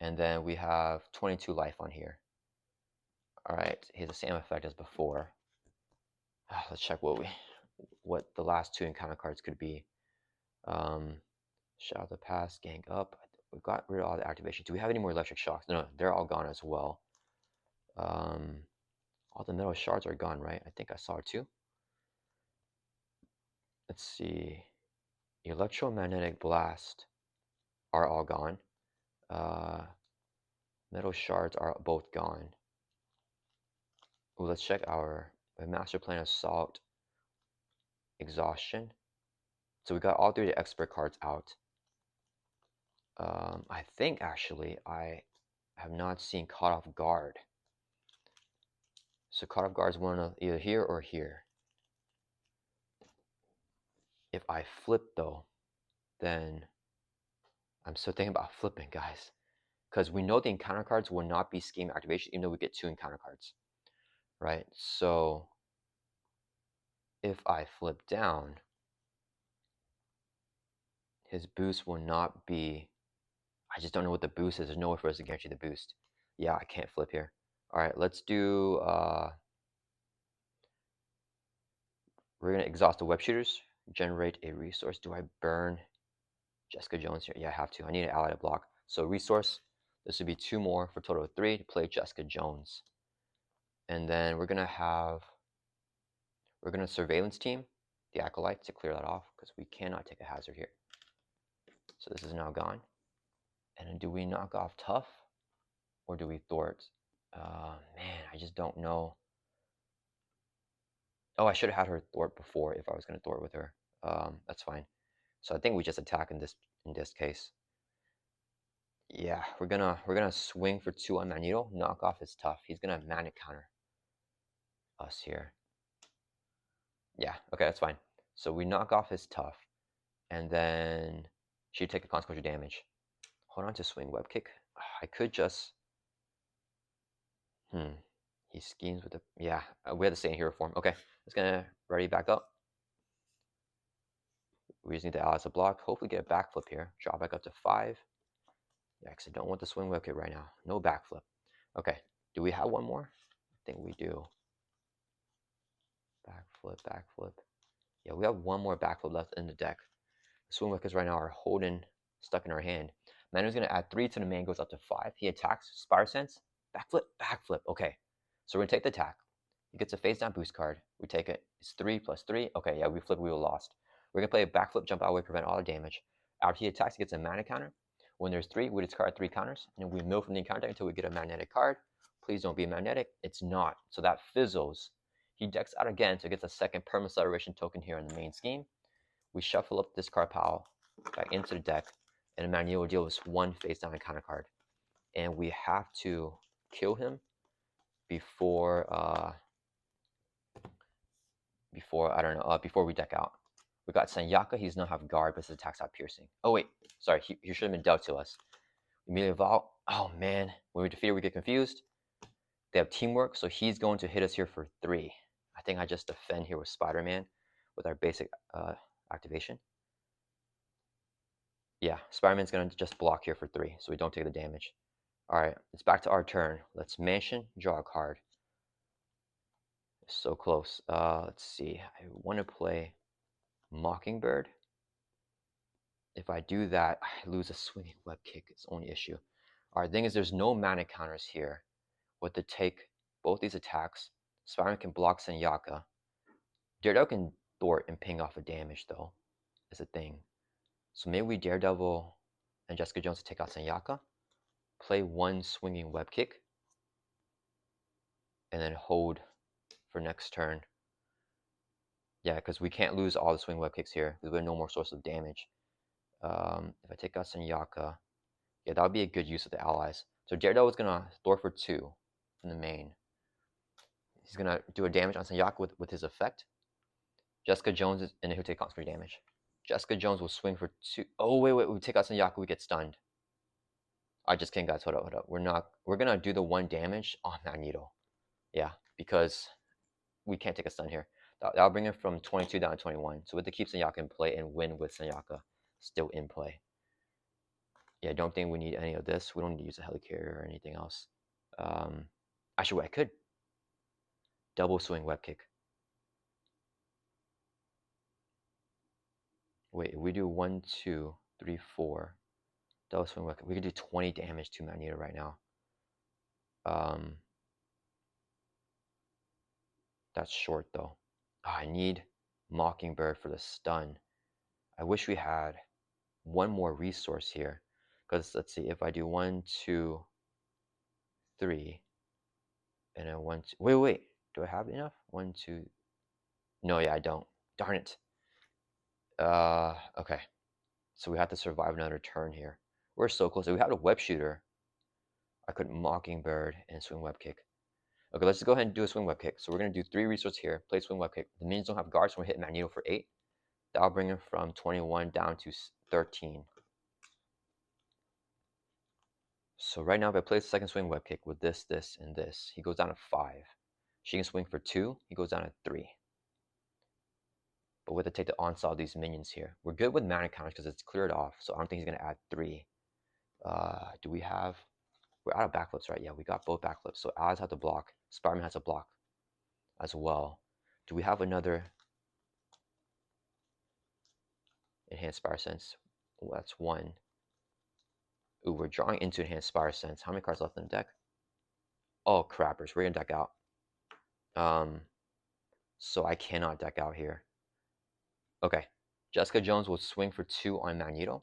And then we have 22 life on here. Alright, he has the same effect as before. Let's check what the last 2 encounter cards could be. Shadow of the Past, Gang Up. We got rid of all the activation. Do we have any more electric shocks? No, they're all gone as well. All the metal shards are gone, right? I think I saw 2. Let's see. Electromagnetic Blast are all gone. Metal shards are both gone. Ooh, let's check our Master Plan Assault, Exhaustion. So we got all 3 of the expert cards out. I think actually I have not seen Caught Off Guard. So Caught Off Guard is one of either here or here. If I flip though, then I'm still thinking about flipping, guys. Because we know the encounter cards will not be scheme activation, even though we get 2 encounter cards. Right? So if I flip down, his boost will not be. I just don't know what the boost is. There's no way for us to guarantee the boost. Yeah, I can't flip here. Alright, let's do we're gonna exhaust the web shooters, generate a resource. Do I burn Jessica Jones here? Yeah, I have to. I need an ally to block. So resource, this would be 2 more for a total of 3 to play Jessica Jones. And then we're gonna surveillance team the acolytes to clear that off because we cannot take a hazard here. So this is now gone. And then do we knock off Tough or do we thwart? Man, I just don't know. Oh, I should have had her thwart before if I was going to thwart with her. That's fine. So I think we just attack in this case. Yeah, we're gonna swing for 2 on Magneto. Knock off his Tough. He's gonna manic counter us here. Yeah, okay, that's fine. So we knock off his Tough, and then she take a consequential damage. Hold on to swing web kick. I could just. He schemes with the. Yeah, we had to stay in hero form. Okay, it's gonna ready back up. We just need the allies to block. Hopefully get a backflip here. Drop back up to 5. Yeah, because I don't want the swing web kick right now. No backflip. Okay, do we have 1 more? I think we do. Backflip. Yeah, we have 1 more backflip left in the deck. Swing Wickers right now are holding, stuck in our hand. Manu's going to add 3 to the main, goes up to 5. He attacks, Spire Sense, backflip, backflip. Okay, so we're going to take the attack. He gets a face down boost card. We take it. It's 3 plus 3. Okay, yeah, we flip, we were lost. We're going to play a backflip, jump out of the way, prevent all the damage. After he attacks, he gets a mana counter. When there's 3, we discard 3 counters, and we mill from the encounter deck until we get a magnetic card. Please don't be magnetic. It's not. So that fizzles. He decks out again, so he gets a second permanent acceleration token here in the main scheme. We shuffle up this card pile back into the deck, and Magneto will deal with 1 face down encounter card. And we have to kill him before before we deck out. We got Sanyaka. He does not have guard, but his attacks have piercing. Oh wait, sorry, he should have been dealt to us. Immediately evolve. Oh man, when we defeat it, we get confused. They have teamwork, so he's going to hit us here for 3. I think I just defend here with Spider-Man with our basic activation. Yeah, Spider-Man's going to just block here for 3, so we don't take the damage. Alright, it's back to our turn. Let's Mansion, draw a card. So close. Let's see. I want to play Mockingbird. If I do that, I lose a swinging web kick. It's the only issue. Alright, the thing is there's no mana counters here. With to take both these attacks, Spider-Man can block Senyaka. Daredevil can thwart and ping off a damage though, is a thing. So maybe we Daredevil and Jessica Jones to take out Senyaka. Play 1 swinging web kick. And then hold for next turn. Yeah, because we can't lose all the swing web kicks here because we have no more source of damage. If I take out Senyaka, yeah, that would be a good use of the allies. So Daredevil is gonna thwart for 2 in the main. He's gonna do a damage on Senyaka with his effect. Jessica Jones is, and he'll take constant damage. Jessica Jones will swing for 2. Oh wait, we take out Senyaka, we get stunned. I just kidding, guys. Hold up. We're gonna do the 1 damage on Magneto. Yeah, because we can't take a stun here. That'll bring him from 22 down to 21. So with the keep Senyaka in play and win with Senyaka still in play. Yeah, I don't think we need any of this. We don't need to use a helicarrier or anything else. Actually, I could double swing web kick. Wait, if we do 1, 2, 3, 4, double swing web kick, we could do 20 damage to Magneto right now. That's short though. Oh, I need Mockingbird for the stun. I wish we had 1 more resource here. Because let's see, if I do 1, 2, 3, and then 1, 2. Wait. Do I have enough? 1, 2. No, yeah, I don't. Darn it. Okay. So we have to survive another turn here. We're so close. If we had a web shooter, I could Mockingbird and swing web kick. Okay, let's just go ahead and do a swing web kick. So we're gonna do 3 resources here. Play swing web kick. The minions don't have guards, so we're hitting Magneto for 8. That'll bring him from 21 down to 13. So right now, if I play the second swing web kick with this, and this, he goes down to 5. She can swing for 2. He goes down to 3. But we have to take the onslaught of these minions here. We're good with mana counters because it's cleared off, so I don't think he's going to add 3. Do we have... We're out of backflips, right? Yeah, we got both backflips. So allies have to block. Spider-Man has to block as well. Do we have another enhanced Spire Sense? Oh, that's 1. Ooh, we're drawing into enhanced Spire Sense. How many cards left in the deck? Oh, crappers. We're going to deck out. So I cannot deck out here. Okay. Jessica Jones will swing for 2 on Magneto.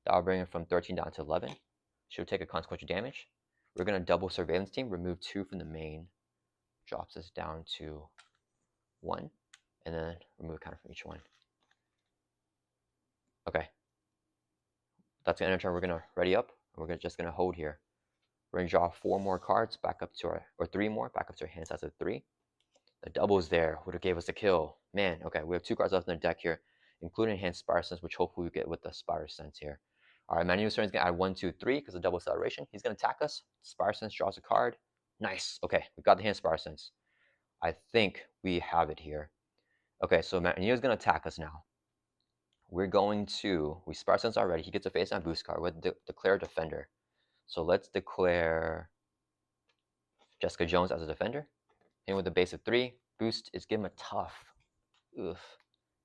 That'll bring him from 13 down to 11. She'll take a consequential damage. We're going to double Surveillance Team, remove 2 from the main. Drops us down to 1. And then remove a counter from each one. Okay. That's going to end our turn. We're going to ready up. We're just going to hold here. We're going to draw 4 more cards back up to our, or 3 more, back up to our hand size of 3. The double's there, would have gave us a kill. Man, okay, we have 2 cards left in the deck here, including Enhanced Spire Sense, which hopefully we get with the Spire Sense here. Alright, Magneto's turn is going to add 1, 2, 3 because of double acceleration. He's going to attack us. Spire Sense draws a card. Nice. Okay, we got the Enhanced Spire Sense. I think we have it here. Okay, so Magneto's going to attack us now. We're going to, we Spire Sense already. He gets a face down boost card. We'll declare Defender. So let's declare Jessica Jones as a Defender. And with the base of 3, boost is give him a tough.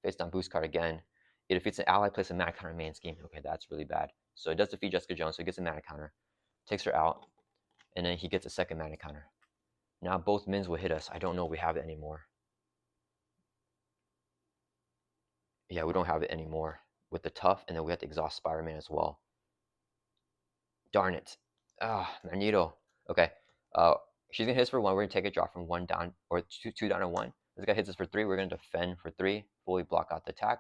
Face down boost card again. It defeats an ally, place a mana counter main scheme. Okay, that's really bad. So it does defeat Jessica Jones, so he gets a mana counter. Takes her out, and then he gets a second mana counter. Now both mins will hit us. I don't know if we have it anymore. Yeah, we don't have it anymore with the tough, and then we have to exhaust Spider-Man as well. Darn it. Magneto. Okay. She's gonna hit us for 1. We're gonna take a drop from 1 down, or 2 down to 1. This guy hits us for 3. We're gonna defend for 3. Fully block out the attack.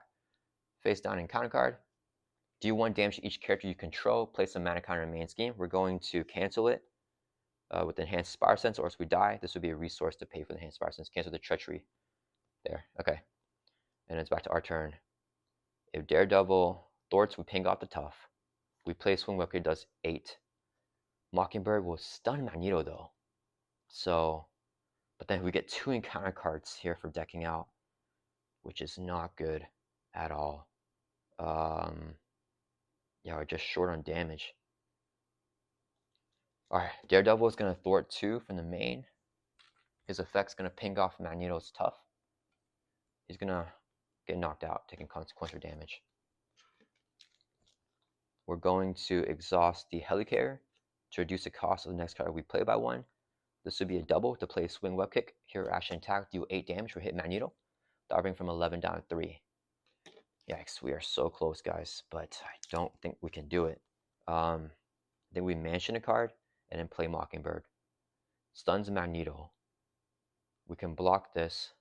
Face down and counter card. Do 1 damage to each character you control. Place a mana counter in main scheme. We're going to cancel it with Enhanced Spire Sense, or else we die. This would be a resource to pay for the Enhanced Spire Sense. Cancel the Treachery. There. Okay. And it's back to our turn. If Daredevil thwarts, we ping off the tough. We play Swing Wicker, does 8. Mockingbird will stun Magneto though. So, but then we get 2 encounter cards here for decking out, which is not good at all. Yeah, we're just short on damage. Alright, Daredevil is going to thwart 2 from the main. His effect's going to ping off Magneto's tough. He's going to get knocked out, taking consequential damage. We're going to exhaust the Helicarrier to reduce the cost of the next card we play by 1. This would be a double to play Swing Web Kick. Hero action attack, do 8 damage for hit Magneto. That'll bring from 11 down to 3. Yikes, we are so close, guys, but I don't think we can do it. I think we mansion a card and then play Mockingbird. Stuns Magneto. We can block this.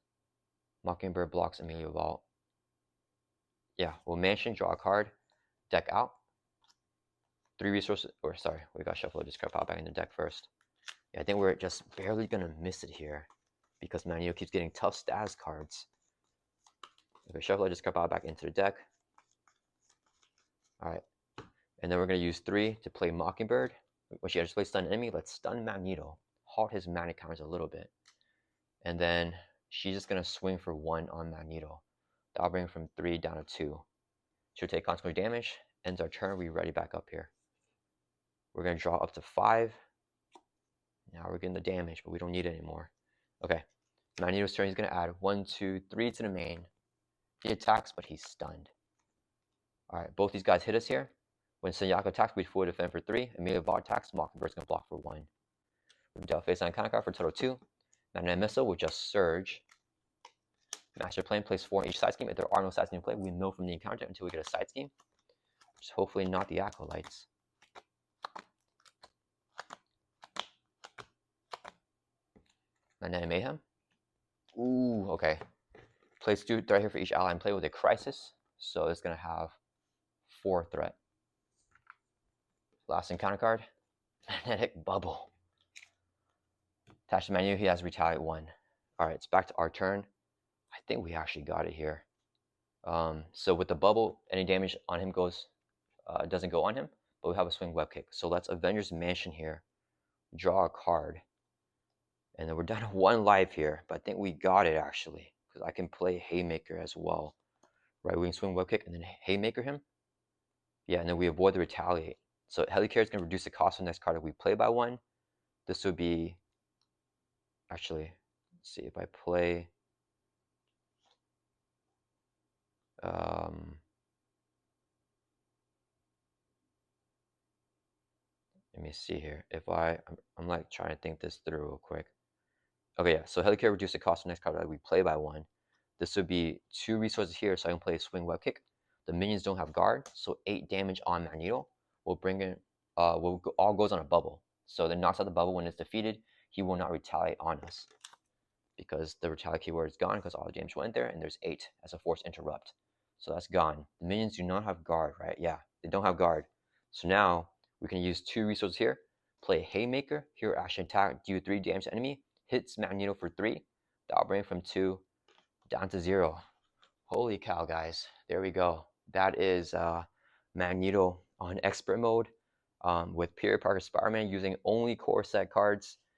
Mockingbird blocks Amelia Vault. Yeah, we'll mansion, draw a card, deck out. 3 resources, or sorry, we got shuffle this card pop back in the deck first. Yeah, I think we're just barely gonna miss it here because Magneto keeps getting tough status cards. Okay, shuffle this card pop back into the deck. Alright. And then we're gonna use 3 to play Mockingbird. When she has played stun enemy, let's stun Magneto. Halt his mana counters a little bit. And then she's just gonna swing for 1 on Magneto. That'll bring from 3 down to 2. She'll take consequential damage. Ends our turn, we ready back up here. We're gonna draw up to 5. Now we're getting the damage, but we don't need it anymore. Okay. Magneto's turn, he's gonna add 1, 2, 3 to the main. He attacks, but he's stunned. Alright, both these guys hit us here. When Sunyako attacks, we fully defend for 3. Amelia Vault attacks, Mockingbird's gonna block for 1. We dealt face on counter card for a total of 2. Magnetic Missile will just surge. Master Plan plays 4 in each side scheme. If there are no side scheme in play, we mill from the encounter until we get a side scheme. Which is hopefully not the Acolytes. Magnetic Mayhem. Ooh, okay. Plays 2 threat here for each ally in play with a Crisis. So it's gonna have 4 threat. Last encounter card. Magnetic Bubble. Attached to menu, he has Retaliate 1. Alright, it's back to our turn. I think we actually got it here. So with the bubble, any damage on him doesn't go on him, but we have a Swing Web Kick. So let's Avengers Mansion here. Draw a card. And then we're down to 1 life here, but I think we got it actually. Because I can play Haymaker as well. Right, we can Swing Web Kick and then Haymaker him. Yeah, and then we avoid the Retaliate. So Helicarrier is going to reduce the cost of the next card if we play by 1. This would be... Actually, let's see if I play... let me see here. If I'm like trying to think this through real quick. Okay, yeah. So Helicarrier reduce the cost of the next card that we play by 1. This would be 2 resources here, so I can play a Swing Web Kick. The minions don't have guard, so 8 damage on Magneto will bring in. All goes on a bubble. So it knocks out the bubble when it's defeated. He will not retaliate on us because the retaliate keyword is gone because all the damage went there, and there's 8 as a force interrupt. So that's gone. The minions do not have guard, right? Yeah, they don't have guard. So now we can use 2 resources here. Play Haymaker, hero action attack, do 3 damage to enemy, hits Magneto for 3. That'll bring from 2 down to 0. Holy cow, guys. There we go. That is Magneto on expert mode with Peter Parker Spider-Man using only core set cards.